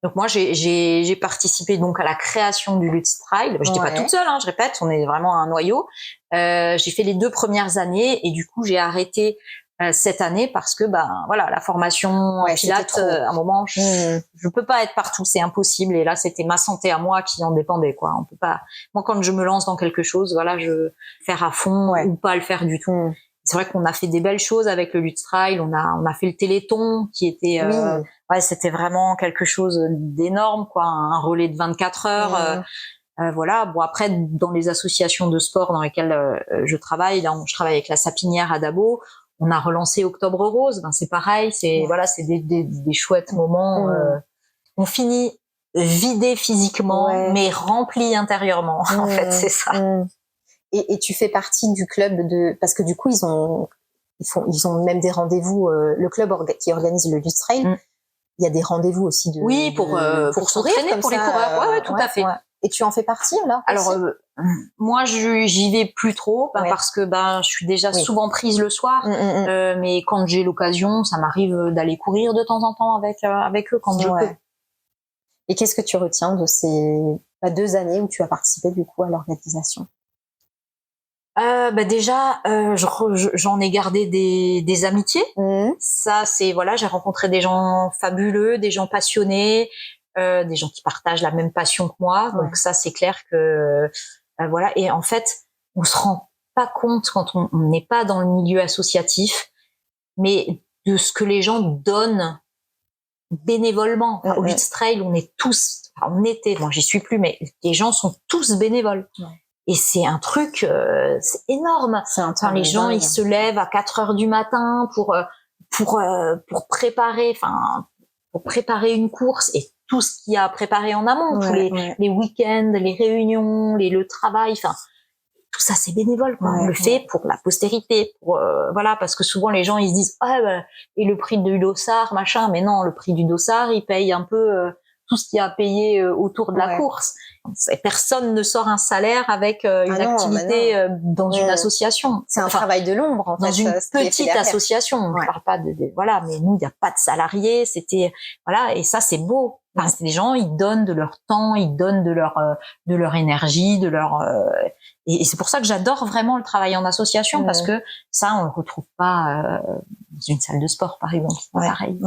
Donc moi j'ai participé donc à la création du Lutz Trail. J'étais pas toute seule, je répète, on est vraiment un noyau. J'ai fait les 2 premières années et du coup j'ai arrêté cette année parce que la formation Pilates, à un moment je peux pas être partout, c'est impossible, et là c'était ma santé à moi qui en dépendait, quoi. On peut pas, moi quand je me lance dans quelque chose, voilà, je veux faire à fond ou pas le faire du tout. C'est vrai qu'on a fait des belles choses avec le Lutz Trail, on a fait le Téléthon qui était c'était vraiment quelque chose d'énorme, quoi, un relais de 24 heures. Voilà. Bon, après, dans les associations de sport dans lesquelles je travaille, je travaille avec la Sapinière à Dabo. On a relancé Octobre Rose. C'est pareil. C'est c'est des chouettes moments. On finit vidé physiquement, mais rempli intérieurement. En fait, c'est ça.
Et tu fais partie du club parce que du coup ils ont même des rendez-vous. Le club qui organise le Lutz Trail, il y a des rendez-vous aussi
pour s'entraîner pour les coureurs. Ouais, tout à fait.
Et tu en fais partie là?
Alors moi j'y vais plus trop parce que je suis déjà souvent prise le soir, mais quand j'ai l'occasion, ça m'arrive d'aller courir de temps en temps avec eux quand je peux.
Et qu'est-ce que tu retiens de ces 2 années où tu as participé du coup à l'organisation?
Déjà, j'en ai gardé des amitiés. Ça, c'est voilà, j'ai rencontré des gens fabuleux, des gens passionnés, des gens qui partagent la même passion que moi. Donc ça, c'est clair que voilà. Et en fait, on se rend pas compte quand on n'est pas dans le milieu associatif, mais de ce que les gens donnent bénévolement. Enfin, au Beach Trail, on est tous, on était, moi j'y suis plus, mais les gens sont tous bénévoles. Et c'est un truc, c'est énorme. Enfin, les gens, ils se lèvent à 4 heures du matin pour préparer, pour préparer une course et tout ce qu'il y a à préparer en amont, tous les week-ends, les réunions, le travail, enfin, tout ça c'est bénévole, quoi. On le fait pour la postérité, pour voilà, parce que souvent les gens ils se disent et le prix du dossard machin, mais non, le prix du dossard il paye un peu tout ce qu'il y a à payer autour de la course. Personne ne sort un salaire avec une activité dans une association.
C'est un travail de l'ombre en fait.
Dans une petite association, on ne parle pas voilà, mais nous il y a pas de salariés, c'était voilà, et ça c'est beau. Enfin, c'est des gens, ils donnent de leur temps, ils donnent de leur énergie, de leur et c'est pour ça que j'adore vraiment le travail en association, parce que ça on le retrouve pas dans une salle de sport par exemple. Pareil.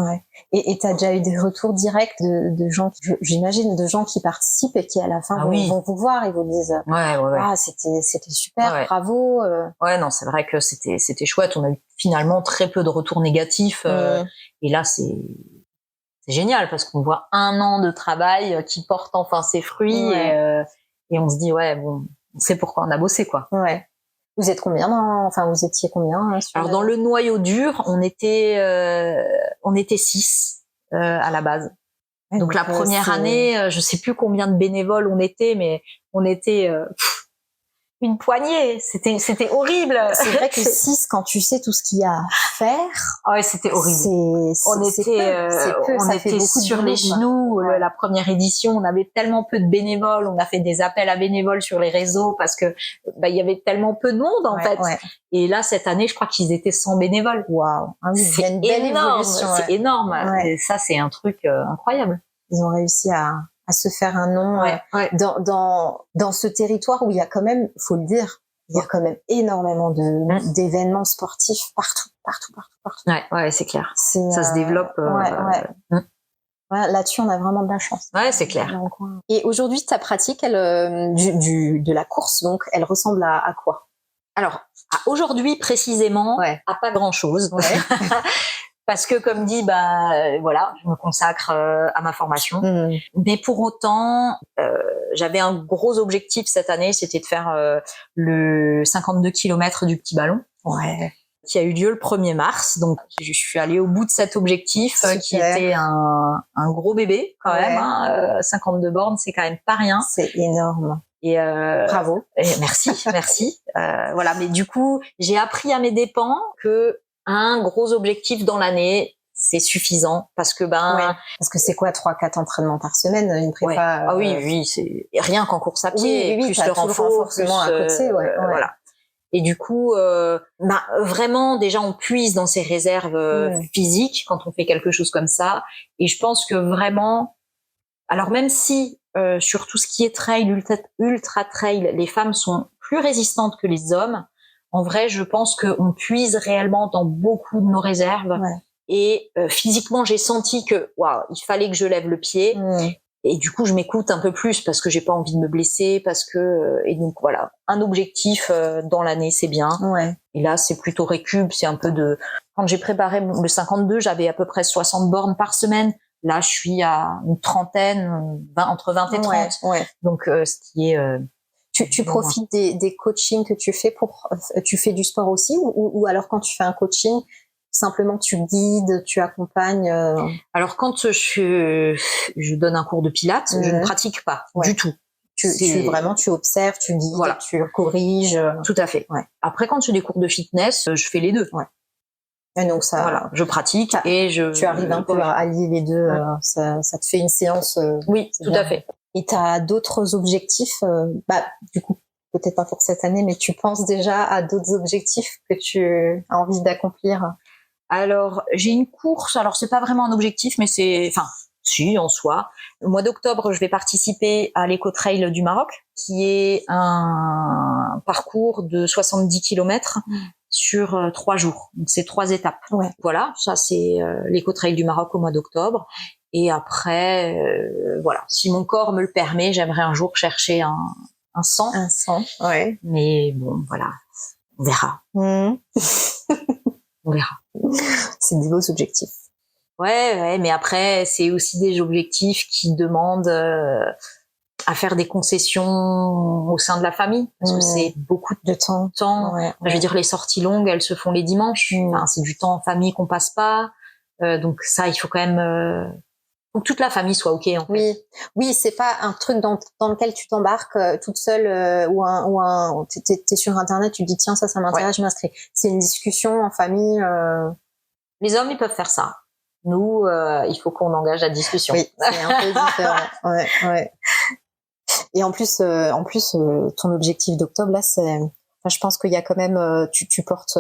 Et t'as déjà eu des retours directs de gens, j'imagine, de gens qui participent et qui à la fin vont vous voir et vous disent c'était super, bravo.
Ouais, non, c'est vrai que c'était chouette. On a eu finalement très peu de retours négatifs et là c'est génial parce qu'on voit 1 an de travail qui porte enfin ses fruits et on se dit bon, on sait pourquoi on a bossé, quoi.
Vous êtes combien vous étiez combien
Alors dans le noyau dur, on était 6 à la base. Donc la première année, je sais plus combien de bénévoles on était, mais on était une poignée. C'était horrible.
C'est vrai que 6, quand tu sais tout ce qu'il y a à faire.
C'était horrible. On était sur les genoux. La première édition, on avait tellement peu de bénévoles. On a fait des appels à bénévoles sur les réseaux parce que il y avait tellement peu de monde en fait. Et là, cette année, je crois qu'ils étaient 100 bénévoles.
Waouh.
C'est une belle évolution. C'est énorme. Et ça, c'est un truc incroyable.
Ils ont réussi à se faire un nom dans ce territoire où il y a quand même, faut le dire, il y a quand même énormément d'événements sportifs partout.
Ouais, c'est clair. Ça se développe.
Là-dessus, on a vraiment de la chance.
Ouais, c'est clair.
Et aujourd'hui, ta pratique, de la course, donc, elle ressemble à quoi?
Alors, aujourd'hui précisément, à pas grand-chose. Parce que comme dit, voilà, je me consacre à ma formation. Mais pour autant, j'avais un gros objectif cette année, c'était de faire le 52 km du petit ballon, qui a eu lieu le 1er mars. Donc, je suis allée au bout de cet objectif, qui était un gros bébé quand même. 52 bornes, c'est quand même pas rien.
C'est énorme.
Et
bravo.
Et merci. Voilà, mais du coup, j'ai appris à mes dépens que un gros objectif dans l'année, c'est suffisant parce que
parce que c'est quoi 3-4 entraînements par semaine, une prépa
oui, c'est rien qu'en course à pied, plus le renforcement
à côté,
voilà. Et du coup vraiment déjà on puise dans ses réserves physiques quand on fait quelque chose comme ça, et je pense que vraiment, alors même si sur tout ce qui est trail, ultra trail, les femmes sont plus résistantes que les hommes, en vrai, je pense qu'on puise réellement dans beaucoup de nos réserves. Et physiquement, j'ai senti que il fallait que je lève le pied. Et du coup, je m'écoute un peu plus parce que j'ai pas envie de me blesser, parce que et donc voilà, un objectif dans l'année, c'est bien. Et là, c'est plutôt récup, c'est un peu de. Quand j'ai préparé le 52, j'avais à peu près 60 bornes par semaine. Là, je suis à une trentaine, entre 20 et 30. Donc, ce qui est
Tu profites des coachings que tu fais tu fais du sport aussi, ou alors quand tu fais un coaching, simplement tu guides, tu accompagnes
Alors quand je donne un cours de pilates, je ne pratique pas du tout.
Tu observes, tu guides, tu corriges.
Tout à fait. Après, quand j'ai des cours de fitness, je fais les deux.
Et donc ça,
je pratique et
tu arrives un peu à allier les deux. Ça te fait une séance.
Oui, tout à fait.
Et tu as d'autres objectifs, du coup, peut-être pas pour cette année, mais tu penses déjà à d'autres objectifs que tu as envie d'accomplir?
Alors, j'ai une course, alors c'est pas vraiment un objectif, mais c'est Si, en soi. Au mois d'octobre, je vais participer à l'Eco-Trail du Maroc, qui est un parcours de 70 kilomètres sur 3 jours. Donc, c'est 3 étapes.
Ouais.
Voilà, ça, c'est l'Eco-Trail du Maroc au mois d'octobre. Et après, voilà, si mon corps me le permet, j'aimerais un jour chercher un 100.
Un 100, ouais.
Mais bon, voilà, on verra. On verra.
C'est des beaux objectifs.
Ouais, mais après, c'est aussi des objectifs qui demandent à faire des concessions au sein de la famille, parce que c'est beaucoup de temps.
Ouais.
Je veux dire, les sorties longues, elles se font les dimanches. Enfin, c'est du temps en famille qu'on passe pas. Donc ça, il faut quand même faut que toute la famille soit ok. En fait.
Oui, c'est pas un truc dans lequel tu t'embarques toute seule ou t'es sur internet, tu te dis tiens ça m'intéresse, je m'inscris. C'est une discussion en famille.
Les hommes, ils peuvent faire ça. Nous, il faut qu'on engage la discussion.
Oui, c'est un peu différent. Ouais. Et en plus, ton objectif d'octobre là, c'est, je pense qu'il y a quand même, tu portes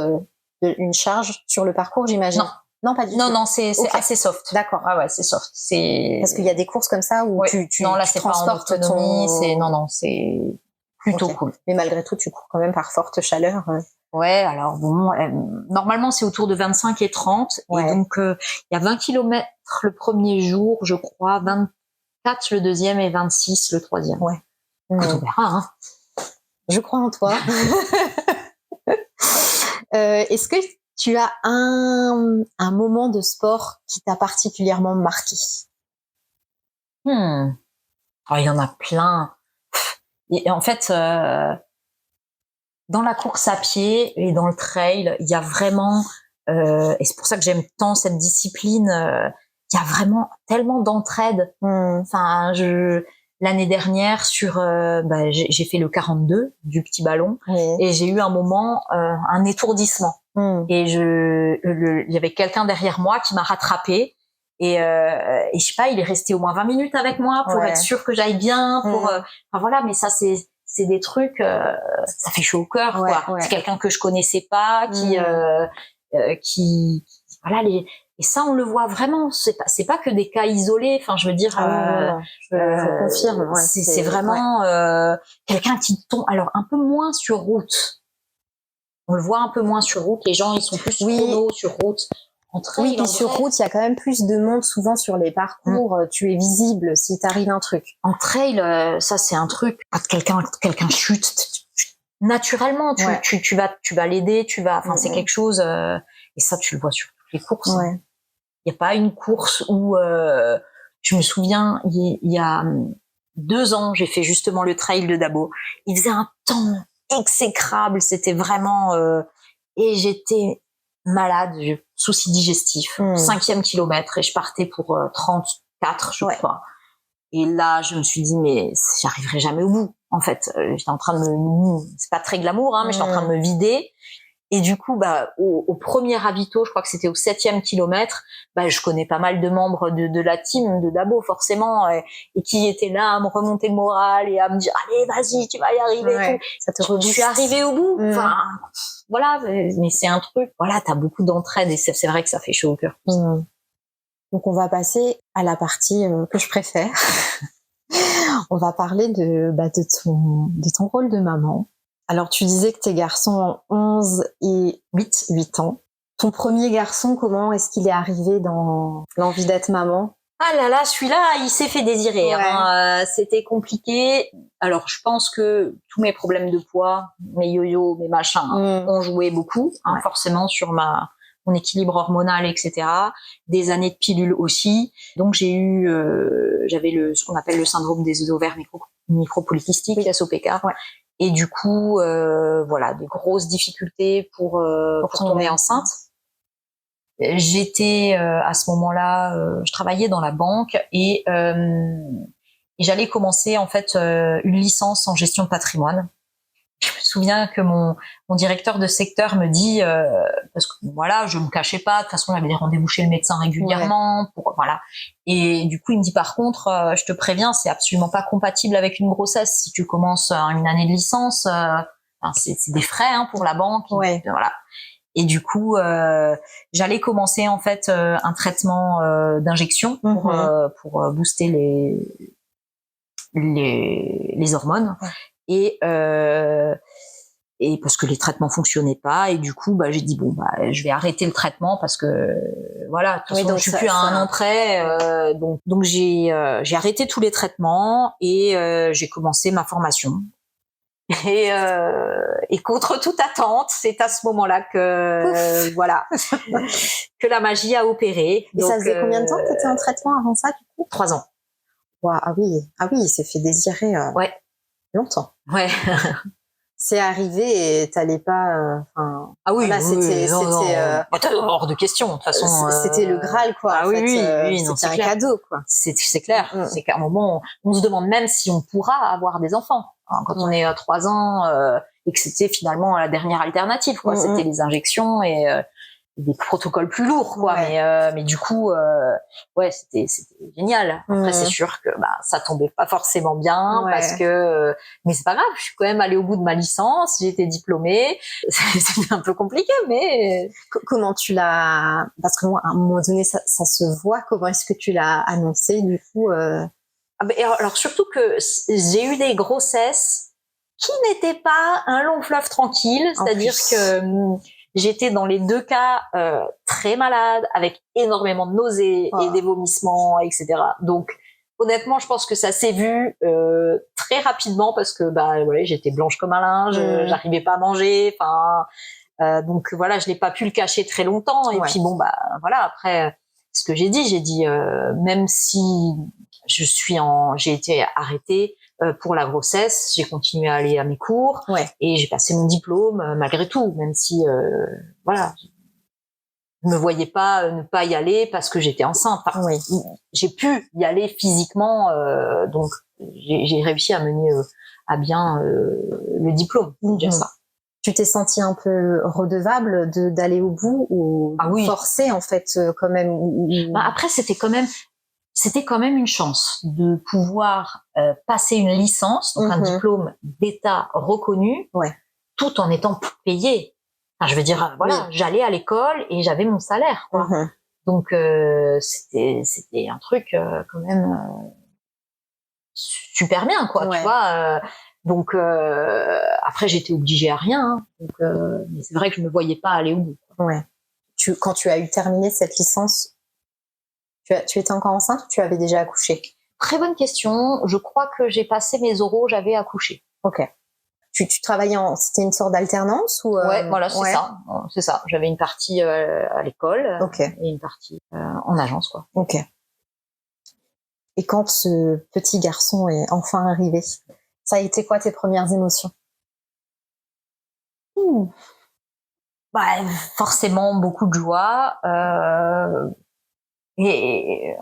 une charge sur le parcours, j'imagine. Non, pas du tout.
Non, c'est assez soft.
D'accord.
Ouais, c'est soft. C'est
parce qu'il y a des courses comme ça où tu
non, là, c'est pas en autonomie. C'est plutôt cool.
Mais malgré tout, tu cours quand même par forte chaleur.
Ouais, alors bon, normalement c'est autour de 25 et 30. Ouais. Et donc il y a 20 kilomètres le premier jour, je crois, 24 le deuxième et 26 le troisième.
Ouais.
Écoute, on verra, hein.
Je crois en toi. Est-ce que tu as un moment de sport qui t'a particulièrement marqué?
Oh, il y en a plein. Et en fait, dans la course à pied et dans le trail, il y a vraiment, et c'est pour ça que j'aime tant cette discipline, il y a vraiment tellement d'entraide. Enfin, l'année dernière j'ai fait le 42 du petit ballon et j'ai eu un moment, un étourdissement. Et il y avait quelqu'un derrière moi qui m'a rattrapé et je sais pas, il est resté au moins 20 minutes avec moi pour être sûr que j'aille bien, enfin voilà, mais ça c'est des trucs, ça fait chaud au cœur, quoi. C'est quelqu'un que je connaissais pas, qui voilà, et ça on le voit vraiment. C'est pas que des cas isolés. Enfin, je veux dire,
je confirme.
C'est vraiment quelqu'un qui tombe. Alors un peu moins sur route. On le voit un peu moins sur route. Les gens ils sont plus chrono sur route.
Oui, puis sur route, il y a quand même plus de monde souvent sur les parcours. Tu es visible si t'arrives un truc.
En trail, ça c'est un truc. Quand quelqu'un chute, naturellement, tu vas l'aider, enfin c'est quelque chose. Et ça, tu le vois sur toutes les courses. Il y a pas une course où je me souviens, il y a 2 ans, j'ai fait justement le trail de Dabo. Il faisait un temps exécrable. C'était vraiment et j'étais malade, soucis digestifs, 5e kilomètre et je partais pour 34, je crois. Et là, je me suis dit, mais j'arriverai jamais au bout. En fait, j'étais en train de c'est pas très glamour, mais j'étais en train de me vider. Et du coup, au premier ravito, je crois que c'était au 7e kilomètre, je connais pas mal de membres de la team de Dabo, forcément, et qui étaient là à me remonter le moral et à me dire, allez, vas-y, tu vas y arriver.
Ça te rebooste.
Je suis arrivée au bout. Enfin, voilà, mais c'est un truc, voilà, t'as beaucoup d'entraide et c'est vrai que ça fait chaud au cœur.
Donc, on va passer à la partie que je préfère. On va parler de ton rôle de maman. Alors, tu disais que tes garçons ont 11 et 8 ans. Ton premier garçon, comment est-ce qu'il est arrivé dans l'envie d'être maman?
Ah là là, celui-là, il s'est fait désirer. C'était compliqué. Alors, je pense que tous mes problèmes de poids, mes yo-yo, mes machins, ont joué beaucoup, forcément, sur mon équilibre hormonal, etc. Des années de pilules aussi. Donc, j'avais ce qu'on appelle le syndrome des ovaires micropolykystiques, SOPK. Et du coup, voilà, des grosses difficultés pour tomber enceinte. J'étais à ce moment-là, je travaillais dans la banque et j'allais commencer en fait une licence en gestion de patrimoine. Je me souviens que mon directeur de secteur me dit parce que voilà, je me cachais pas, de toute façon j'avais des rendez-vous chez le médecin régulièrement voilà. Et du coup il me dit par contre je te préviens, c'est absolument pas compatible avec une grossesse si tu commences une année de licence, c'est des frais pour la banque, voilà. Et du coup, j'allais commencer en fait un traitement d'injection pour booster les hormones. Et parce que les traitements fonctionnaient pas, et du coup j'ai dit bon je vais arrêter le traitement parce que voilà, de toute façon, je suis plus à un an près, donc j'ai arrêté tous les traitements et j'ai commencé ma formation. Et contre toute attente, c'est à ce moment-là que voilà que la magie a opéré.
Et donc, ça faisait combien de temps que tu étais en traitement avant ça, du coup?
3 ans.
Wow, ah oui, il s'est fait désirer longtemps.
Ouais.
C'est arrivé et t'allais pas.
Ah oui,
là, c'était
hors de question. De toute façon,
c'était le Graal, quoi.
Ah oui, non,
c'était un cadeau, quoi.
C'est clair. C'est qu'à un moment, on se demande même si on pourra avoir des enfants. Quand on est à 3 ans et que c'était finalement la dernière alternative, quoi. C'était les injections et des protocoles plus lourds, quoi. Mais du coup, c'était génial. Après, c'est sûr que ça tombait pas forcément bien parce que, mais c'est pas grave. Je suis quand même allée au bout de ma licence. J'ai été diplômée. C'était un peu compliqué, mais
comment tu l'as? Parce que moi, à un moment donné, ça se voit. Comment est-ce que tu l'as annoncé, du coup?
Alors surtout que j'ai eu des grossesses qui n'étaient pas un long fleuve tranquille, c'est-à-dire que j'étais dans les 2 cas très malade, avec énormément de nausées et des vomissements, etc. Donc honnêtement, je pense que ça s'est vu très rapidement parce que j'étais blanche comme un linge, j'arrivais pas à manger, donc voilà, je n'ai pas pu le cacher très longtemps. Et puis voilà, après ce que j'ai dit même si j'ai été arrêtée pour la grossesse, j'ai continué à aller à mes cours et j'ai passé mon diplôme malgré tout, même si je me voyais pas ne pas y aller parce que j'étais enceinte. J'ai pu y aller physiquement, donc j'ai réussi à mener à bien le diplôme. Déjà ça.
Tu t'es sentie un peu redevable d'aller au bout ou forcée en fait quand même?
Après c'était quand même une chance de pouvoir passer une licence, donc un diplôme d'État reconnu, tout en étant payé. Enfin, je veux dire, j'allais à l'école et j'avais mon salaire, quoi. Donc c'était un truc quand même super bien, quoi. Tu vois. Donc après j'étais obligée à rien. Hein, donc mais c'est vrai que je me voyais pas aller au bout. Quoi.
Quand tu as eu terminé cette licence, tu étais encore enceinte ou tu avais déjà accouché?
Très bonne question. Je crois que j'ai passé mes oraux, j'avais accouché.
Ok. Tu travaillais c'était une sorte d'alternance ou
voilà, c'est ça. C'est ça. J'avais une partie à l'école et une partie en agence, quoi.
Ok. Et quand ce petit garçon est enfin arrivé, ça a été quoi tes premières émotions?
Forcément beaucoup de joie. Et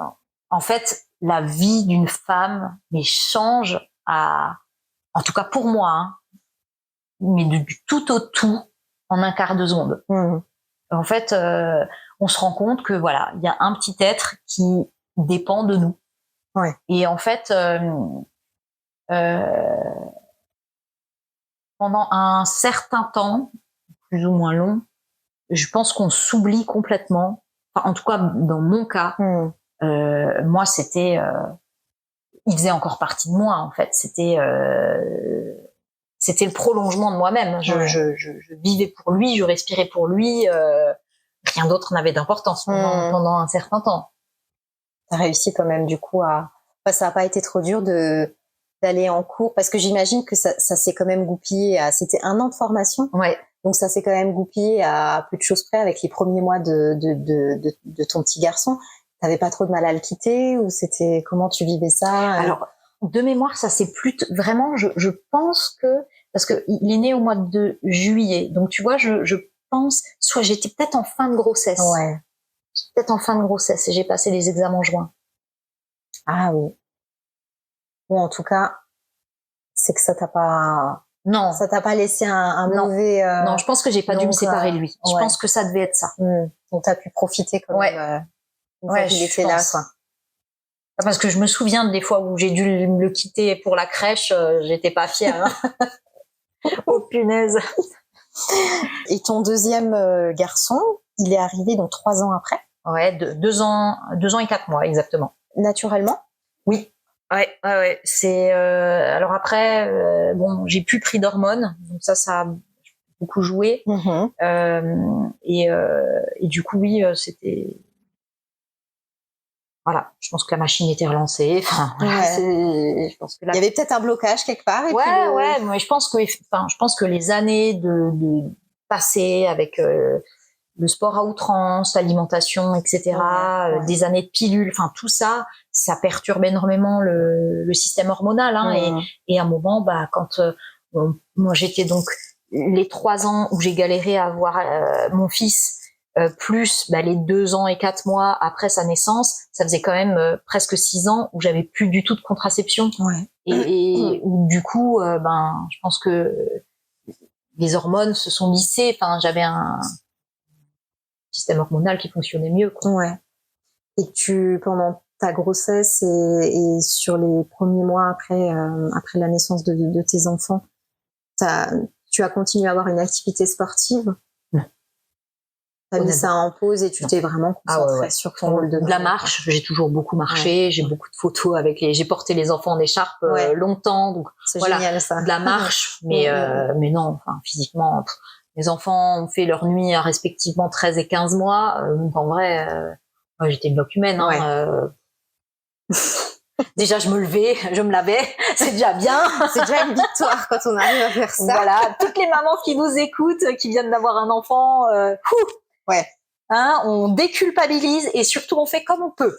en fait, la vie d'une femme change en tout cas pour moi, hein, mais du tout au tout en un quart de seconde. En fait, on se rend compte que il y a un petit être qui dépend de nous. Et en fait, pendant un certain temps, plus ou moins long, je pense qu'on s'oublie complètement. Enfin, en tout cas, dans mon cas, moi, c'était, il faisait encore partie de moi, en fait. C'était le prolongement de moi-même. Je vivais pour lui, je respirais pour lui. Rien d'autre n'avait d'importance pendant un certain temps.
T'as réussi quand même, du coup, ça n'a pas été trop dur d'aller en cours, parce que j'imagine que ça s'est quand même goupillé c'était 1 an de formation. Donc ça s'est quand même goupillé à peu de choses près avec les premiers mois de ton petit garçon. T'avais pas trop de mal à le quitter, ou comment tu vivais ça?
Alors, de mémoire, ça c'est vraiment, je pense que, parce que il est né au mois de juillet, donc tu vois, je pense, soit j'étais peut-être en fin de grossesse. Peut-être en fin de grossesse, et j'ai passé les examens en juin.
Ah oui. Ou en tout cas, c'est que ça t'a pas...
Non.
Ça t'a pas laissé un mauvais...
Non, je pense que j'ai pas dû me séparer de lui. Je pense que ça devait être ça.
Donc t'as pu profiter quand même. Il était là, quoi.
Parce que je me souviens des fois où j'ai dû le quitter pour la crèche, j'étais pas fière. Hein. Oh punaise.
Et ton deuxième garçon, il est arrivé donc 3 ans après?
Ouais, 2 ans et 4 mois, exactement.
Naturellement?
Oui. Ouais. C'est alors après, bon, j'ai plus pris d'hormones, donc ça a beaucoup joué. Et du coup, oui, c'était voilà. Je pense que la machine était relancée. Enfin, je pense que
il y avait peut-être un blocage quelque part. Et
ouais. Mais je pense que les années de passées avec le sport à outrance, l'alimentation, etc., des années de pilules, enfin tout ça, ça perturbe énormément le système hormonal. Et à un moment, bah quand moi j'étais donc les 3 ans où j'ai galéré à avoir mon fils, plus les 2 ans et 4 mois après sa naissance, ça faisait quand même presque 6 ans où j'avais plus du tout de contraception. Et où du coup, je pense que les hormones se sont lissées. Enfin, j'avais un système hormonal qui fonctionnait mieux, quoi.
Et pendant ta grossesse et sur les premiers mois après la naissance de tes enfants, tu as continué à avoir une activité sportive?
Non.
T'as mis ça en pause et tu t'es vraiment concentrée sur ton rôle de
la marche. J'ai toujours beaucoup marché. J'ai beaucoup de photos j'ai porté les enfants en écharpe longtemps, donc
c'est génial ça.
De la marche, mais non, enfin physiquement. Mes enfants ont fait leur nuit à respectivement 13 et 15 mois. Donc en vrai, j'étais une bloc humaine. Déjà, je me levais, je me lavais, c'est déjà bien.
C'est déjà une victoire quand on arrive à faire ça.
Voilà, toutes les mamans qui nous écoutent, qui viennent d'avoir un enfant, on déculpabilise et surtout on fait comme on peut.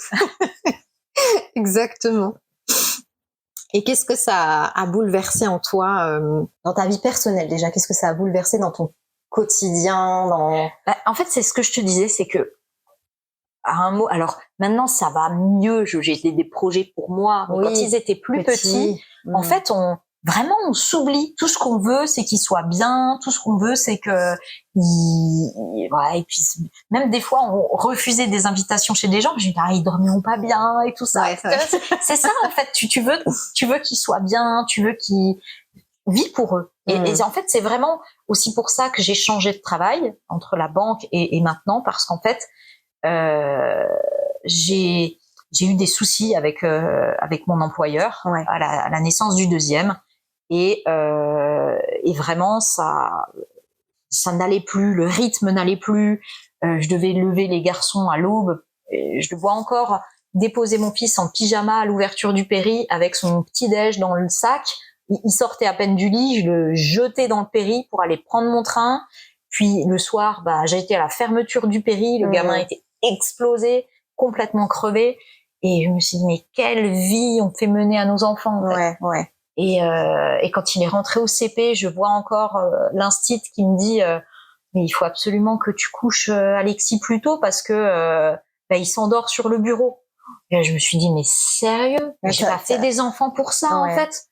Exactement. Et qu'est-ce que ça a bouleversé en toi, dans ta vie personnelle déjà? Qu'est-ce que ça a bouleversé dans ton quotidien,
en fait, c'est ce que je te disais, c'est que alors maintenant ça va mieux, j'ai des projets pour moi, mais quand ils étaient plus petits, en fait on s'oublie. Tout ce qu'on veut, c'est qu'ils soient bien. Tout ce qu'on veut, c'est que et puis même des fois on refusait des invitations chez des gens, je me dis ils dormiront pas bien et tout ça. C'est ça en fait, tu veux qu'ils soient bien, tu veux qu'ils vivent pour eux. Et en fait c'est vraiment aussi pour ça que j'ai changé de travail entre la banque et maintenant, parce qu'en fait j'ai eu des soucis avec mon employeur à la naissance du deuxième, et vraiment ça n'allait plus, le rythme n'allait plus. Je devais lever les garçons à l'aube. Et je le vois encore déposer mon fils en pyjama à l'ouverture du péri avec son petit déj dans le sac. Il sortait à peine du lit, je le jetais dans le péri pour aller prendre mon train. Puis le soir, j'ai été à la fermeture du péri, le gamin était explosé, complètement crevé, et je me suis dit mais quelle vie on fait mener à nos enfants. En fait. Et quand il est rentré au CP, je vois encore l'instit qui me dit mais il faut absolument que tu couches Alexis plus tôt parce que il s'endort sur le bureau. Et je me suis dit mais sérieux, j'ai pas fait des enfants pour ça en fait.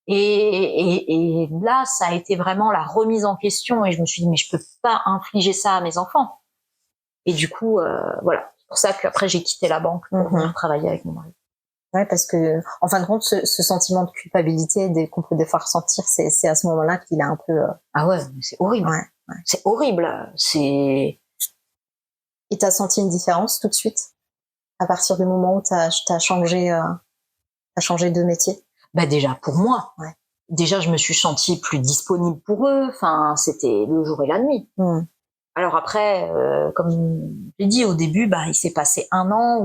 Et là, ça a été vraiment la remise en question, et je me suis dit mais je peux pas infliger ça à mes enfants. Et du coup, voilà, c'est pour ça qu'après j'ai quitté la banque pour venir travailler avec mon mari.
Ouais, parce que en fin de compte, ce sentiment de culpabilité qu'on peut des fois ressentir, c'est à ce moment-là qu'il a un peu.
Ah ouais, mais c'est horrible. C'est horrible. Et
t'as senti une différence tout de suite à partir du moment où t'as changé de métier?
Déjà pour moi. Déjà, je me suis sentie plus disponible pour eux. Enfin, c'était le jour et la nuit. Alors après, comme j'ai dit au début, il s'est passé 1 an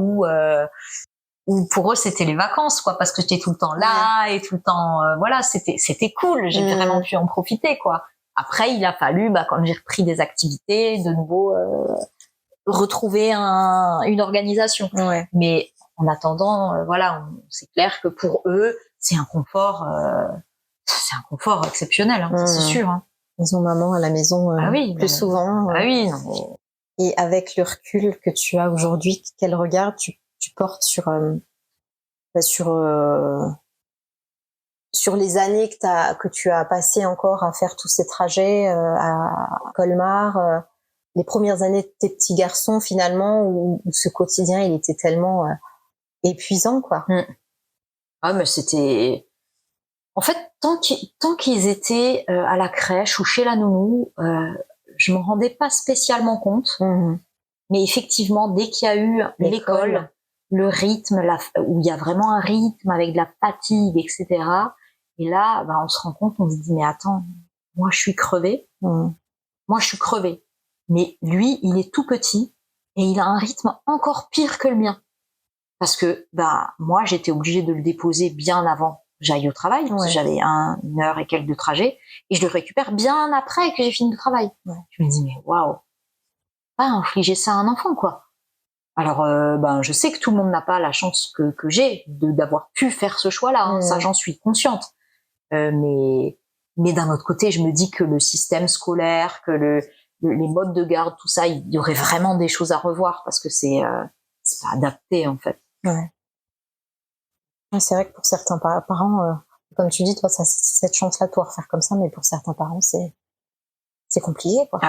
où pour eux c'était les vacances, quoi, parce que j'étais tout le temps là et tout le temps, c'était cool. J'ai vraiment pu en profiter, quoi. Après, il a fallu, quand j'ai repris des activités, de nouveau retrouver une organisation. Mais en attendant, c'est clair que pour eux, c'est un confort exceptionnel, ça, c'est sûr.
Ils ont maman à la maison plus souvent. Et avec le recul que tu as aujourd'hui, quel regard tu portes sur les années que tu as passées encore à faire tous ces trajets à Colmar, les premières années de tes petits garçons finalement, où ce quotidien il était tellement épuisant, quoi.
Ah mais c'était En fait, tant qu'ils étaient à la crèche ou chez la nounou, je m'en rendais pas spécialement compte. Mais effectivement, dès qu'il y a eu l'école, le rythme, où il y a vraiment un rythme avec de la fatigue, etc. Et là, on se rend compte, on se dit, mais attends, moi je suis crevée. Moi je suis crevée. Mais lui, il est tout petit et il a un rythme encore pire que le mien. Parce que moi, j'étais obligée de le déposer bien avant que j'aille au travail, parce que j'avais 1 heure et quelques de trajet, et je le récupère bien après que j'ai fini le travail. Je me dis, mais waouh, pas infliger ça à un enfant, quoi. Alors, je sais que tout le monde n'a pas la chance que j'ai d'avoir pu faire ce choix-là, ça j'en suis consciente. Mais d'un autre côté, je me dis que le système scolaire, que les modes de garde, tout ça, il y aurait vraiment des choses à revoir, parce que c'est pas adapté, en fait.
C'est vrai que pour certains parents, comme tu dis, toi, ça, cette chance-là de pouvoir faire comme ça, mais pour certains parents, c'est compliqué, quoi.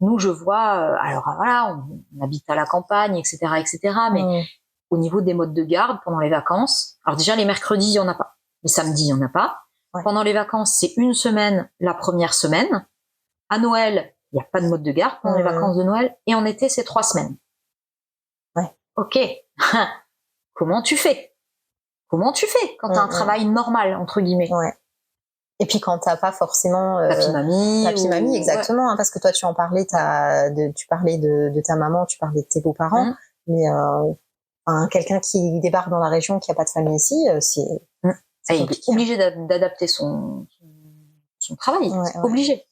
Nous, je vois, alors voilà, on habite à la campagne, etc., mais au niveau des modes de garde pendant les vacances, alors déjà les mercredis, il y en a pas, les samedis, il y en a pas. Pendant les vacances, c'est 1 semaine, la première semaine. À Noël, il n'y a pas de mode de garde pendant les vacances de Noël, et en été, c'est 3 semaines. Ok. Comment tu fais quand t'as un travail normal, entre guillemets?
Et puis quand t'as pas forcément
papy-mamie,
exactement, parce que toi tu en parlais, tu parlais de ta maman, tu parlais de tes beaux-parents, mais quelqu'un qui débarque dans la région, qui a pas de famille ici, c'est
obligé d'adapter son travail, obligé.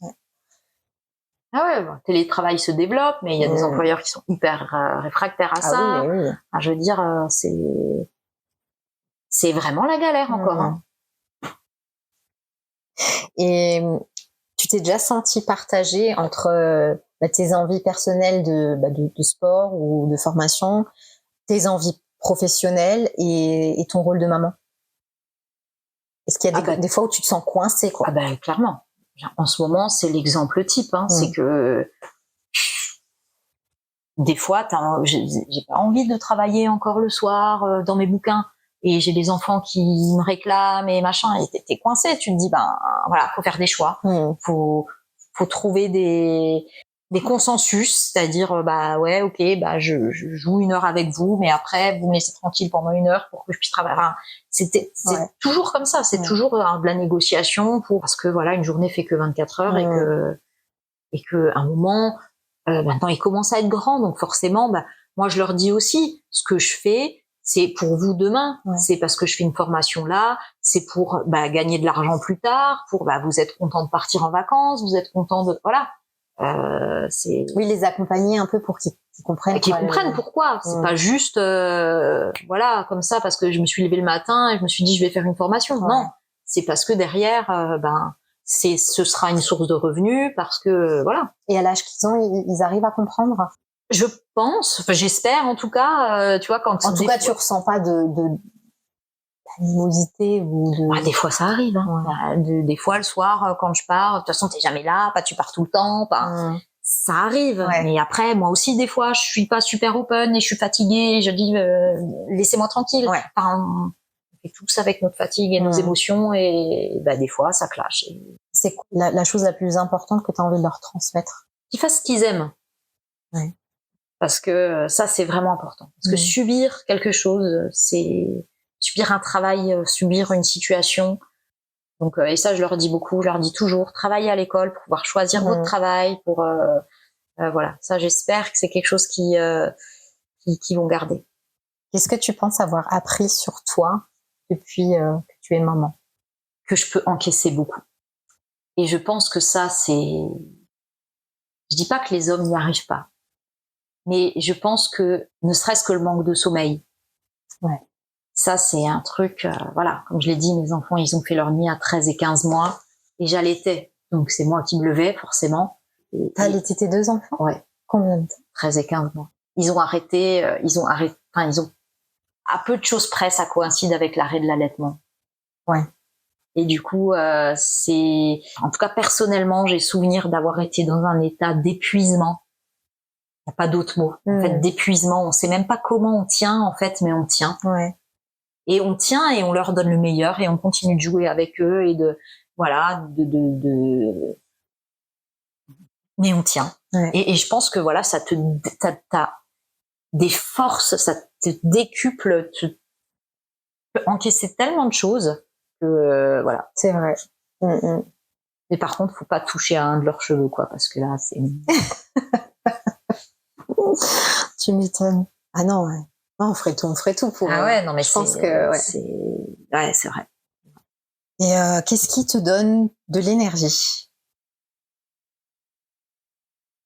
Télétravail se développe, mais il y a des employeurs qui sont hyper réfractaires à ça. Je veux dire, c'est vraiment la galère encore.
Et tu t'es déjà senti partagée entre tes envies personnelles de sport ou de formation, tes envies professionnelles et ton rôle de maman? Est-ce qu'il y a des fois où tu te sens coincée, quoi?
Clairement. En ce moment, c'est l'exemple type. C'est que des fois, j'ai pas envie de travailler encore le soir dans mes bouquins, et j'ai des enfants qui me réclament et machin, et t'es coincé. Tu te dis, voilà, faut faire des choix. Faut trouver des consensus, c'est-à-dire, je joue 1 heure avec vous, mais après, vous me laissez tranquille pendant 1 heure pour que je puisse travailler. C'est toujours comme ça. C'est toujours de la négociation parce que voilà, une journée fait que 24 heures et que à un moment, maintenant ils commencent à être grands, donc forcément, moi je leur dis aussi, ce que je fais, c'est pour vous demain, c'est parce que je fais une formation là, c'est pour gagner de l'argent plus tard, pour vous êtes content de partir en vacances, vous êtes content de
les accompagner un peu pour qu'ils comprennent
pourquoi. C'est pas juste comme ça parce que je me suis levée le matin et je me suis dit je vais faire une formation. Non, c'est parce que derrière ce sera une source de revenus, parce que voilà.
Et à l'âge qu'ils ont, ils arrivent à comprendre?
Je pense, j'espère en tout cas, tu vois, quand...
En tout cas, tu ressens pas d'animosité ou de...
des fois, ça arrive. Des fois, le soir, quand je pars, de toute façon, t'es jamais là, tu pars tout le temps, ça arrive. Mais après, moi aussi, des fois, je suis pas super open et je suis fatiguée, et je dis, laissez-moi tranquille. On fait tous avec notre fatigue et nos émotions, et des fois, ça clash.
C'est la chose la plus importante que tu as envie de leur transmettre?
Qu'ils fassent ce qu'ils aiment. Parce que ça, c'est vraiment important. Parce que subir quelque chose, c'est subir un travail, subir une situation. Donc, et ça, je leur dis beaucoup, je leur dis toujours, travaillez à l'école pour pouvoir choisir votre travail, pour voilà. Ça, j'espère que c'est quelque chose qui vont garder.
Qu'est-ce que tu penses avoir appris sur toi depuis que tu es maman?
Que je peux encaisser beaucoup. Et je pense que ça, je dis pas que les hommes n'y arrivent pas, mais je pense que ne serait-ce que le manque de sommeil. Ça, c'est un truc, comme je l'ai dit, mes enfants, ils ont fait leur nuit à 13 et 15 mois, et j'allaitais. Donc, c'est moi qui me levais, forcément.
T'as allaité tes 2 enfants? Combien de temps?
13 et 15 mois. Ils ont à peu de choses près, ça coïncide avec l'arrêt de l'allaitement. Et du coup, en tout cas, personnellement, j'ai souvenir d'avoir été dans un état d'épuisement. Il n'y a pas d'autre mot. En fait, d'épuisement. On sait même pas comment on tient, en fait, mais on tient. Et on tient et on leur donne le meilleur et on continue de jouer avec eux et mais on tient.
Ouais.
Et je pense que voilà, t'as des forces, ça te décuple, tu peux encaisser tellement de choses que voilà.
C'est vrai.
Mais par contre, faut pas toucher à un de leurs cheveux, quoi, parce que là, c'est.
Tu m'étonnes. Ah non, ouais. Non, on ferait tout pour.
Ah ouais, non, mais
je pense que
ouais, c'est vrai.
Et qu'est-ce qui te donne de l'énergie?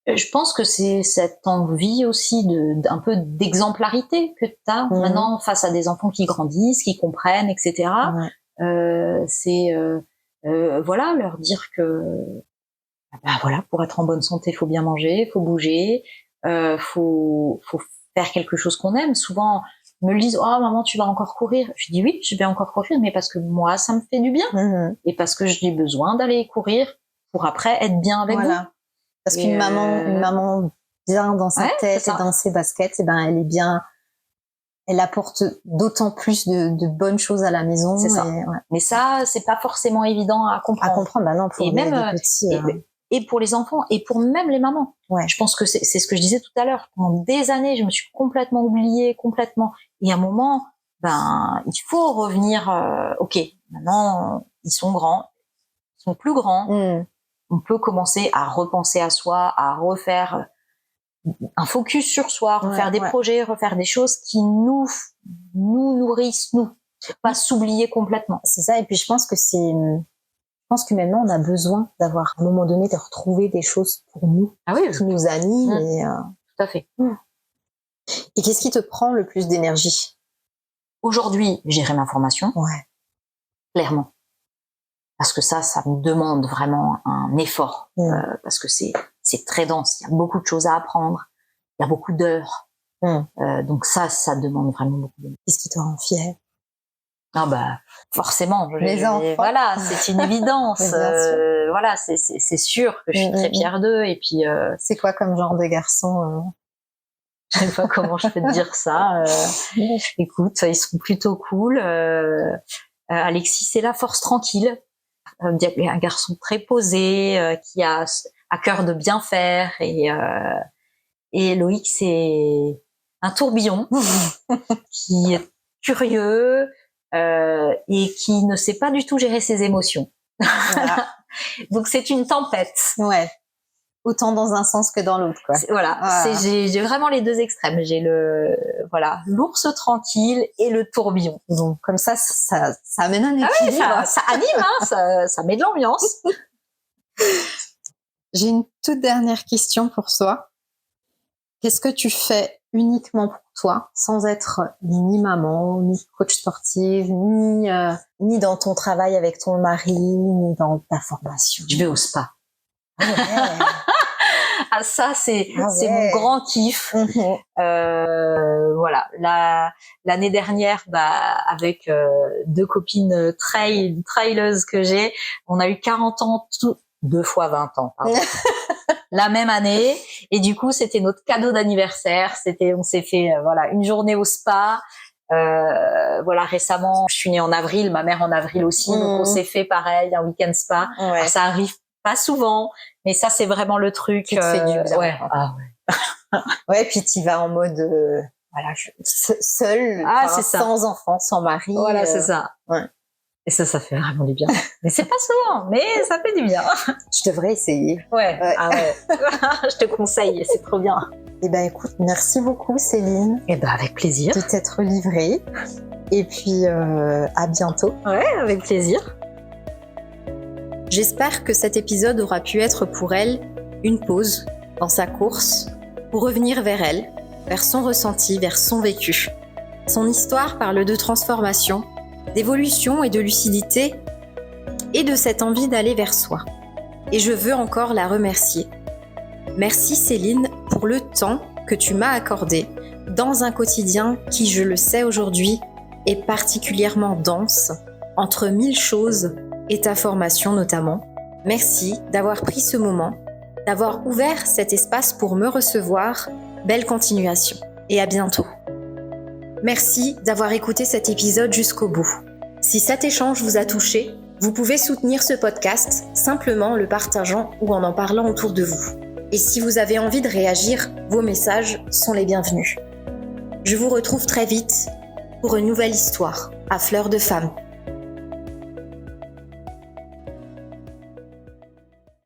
Je pense que c'est cette envie aussi d'un peu d'exemplarité que tu as maintenant face à des enfants qui grandissent, qui comprennent, etc.
Ouais.
Voilà, leur dire que voilà, pour être en bonne santé, faut bien manger, faut bouger, faut faire quelque chose qu'on aime. Souvent, me le disent, oh maman, tu vas encore courir. Je dis oui, je vais encore courir, mais parce que moi, ça me fait du bien et parce que j'ai besoin d'aller courir pour après être bien avec vous.
Parce qu'une maman bien dans sa tête et dans ses baskets, et ben elle est bien, elle apporte d'autant plus de bonnes choses à la maison.
C'est ça. Mais ça, c'est pas forcément évident à comprendre.
Bah non, pour
et même
les petits.
Et pour les enfants et pour même les mamans.
Ouais.
Je pense que c'est ce que je disais tout à l'heure. Pendant des années, je me suis complètement oubliée, Et à un moment, il faut revenir. Ok, maintenant ils sont grands, ils sont plus grands. On peut commencer à repenser à soi, à refaire un focus sur soi, refaire des projets, refaire des choses qui nous nourrissent, pas s'oublier complètement.
C'est ça. Et puis je pense que maintenant on a besoin d'avoir à un moment donné de retrouver des choses pour nous, qui nous animent. Et,
tout à fait.
Et qu'est-ce qui te prend le plus d'énergie?
Aujourd'hui, gérer ma formation.
Ouais.
Clairement. Parce que ça me demande vraiment un effort, parce que c'est très dense. Il y a beaucoup de choses à apprendre, il y a beaucoup d'heures. Donc ça demande vraiment beaucoup d'énergie.
Qu'est-ce qui te rend fière?
Ah forcément.
Les enfants.
Voilà, c'est une évidence. Voilà, c'est sûr que je suis très fière d'eux. Et puis.
C'est quoi comme genre de garçon?
Je sais pas comment je peux te dire ça. Écoute, ils sont plutôt cool. Alexis, c'est la force tranquille. Un garçon très posé, qui a à cœur de bien faire, et Loïc, c'est un tourbillon qui est curieux et qui ne sait pas du tout gérer ses émotions. Voilà. Donc c'est une tempête.
Ouais. Autant dans un sens que dans l'autre, quoi.
J'ai vraiment les deux extrêmes. J'ai l'ours tranquille et le tourbillon.
Donc comme ça amène un équilibre.
Ah oui, ça anime, ça met de l'ambiance.
J'ai une toute dernière question pour toi. Qu'est-ce que tu fais uniquement pour toi, sans être ni maman, ni coach sportive, ni dans ton travail avec ton mari, ni dans ta formation?
Je vais au spa. Ah ça c'est mon grand kiff. Voilà, l'année dernière, avec deux copines traileuses que j'ai, on a eu 40 ans, 2 fois 20 ans, la même année, et du coup c'était notre cadeau d'anniversaire. On s'est fait une journée au spa. Récemment, je suis née en avril, ma mère en avril aussi, donc on s'est fait pareil un week-end spa. Alors, ça arrive pas souvent, mais ça c'est vraiment le truc
qui te fait du bien.
Ouais,
puis tu vas en mode seule, sans enfant, sans mari.
Voilà, c'est ça. Ouais. Et ça fait vraiment du bien. Mais c'est pas souvent, mais ça fait du bien.
Je devrais essayer.
Ouais. Ah ouais. Je te conseille, c'est trop bien.
Eh ben écoute, merci beaucoup Céline.
Eh ben avec plaisir.
De t'être livrée. Et puis à bientôt.
Ouais, avec plaisir.
J'espère que cet épisode aura pu être pour elle une pause dans sa course pour revenir vers elle, vers son ressenti, vers son vécu. Son histoire parle de transformation, d'évolution et de lucidité et de cette envie d'aller vers soi. Et je veux encore la remercier. Merci Céline pour le temps que tu m'as accordé dans un quotidien qui, je le sais aujourd'hui, est particulièrement dense, entre 1000 choses et ta formation notamment. Merci d'avoir pris ce moment, d'avoir ouvert cet espace pour me recevoir. Belle continuation et à bientôt. Merci d'avoir écouté cet épisode jusqu'au bout. Si cet échange vous a touché, vous pouvez soutenir ce podcast simplement en le partageant ou en parlant autour de vous. Et si vous avez envie de réagir, vos messages sont les bienvenus. Je vous retrouve très vite pour une nouvelle histoire à Fleur de Femme.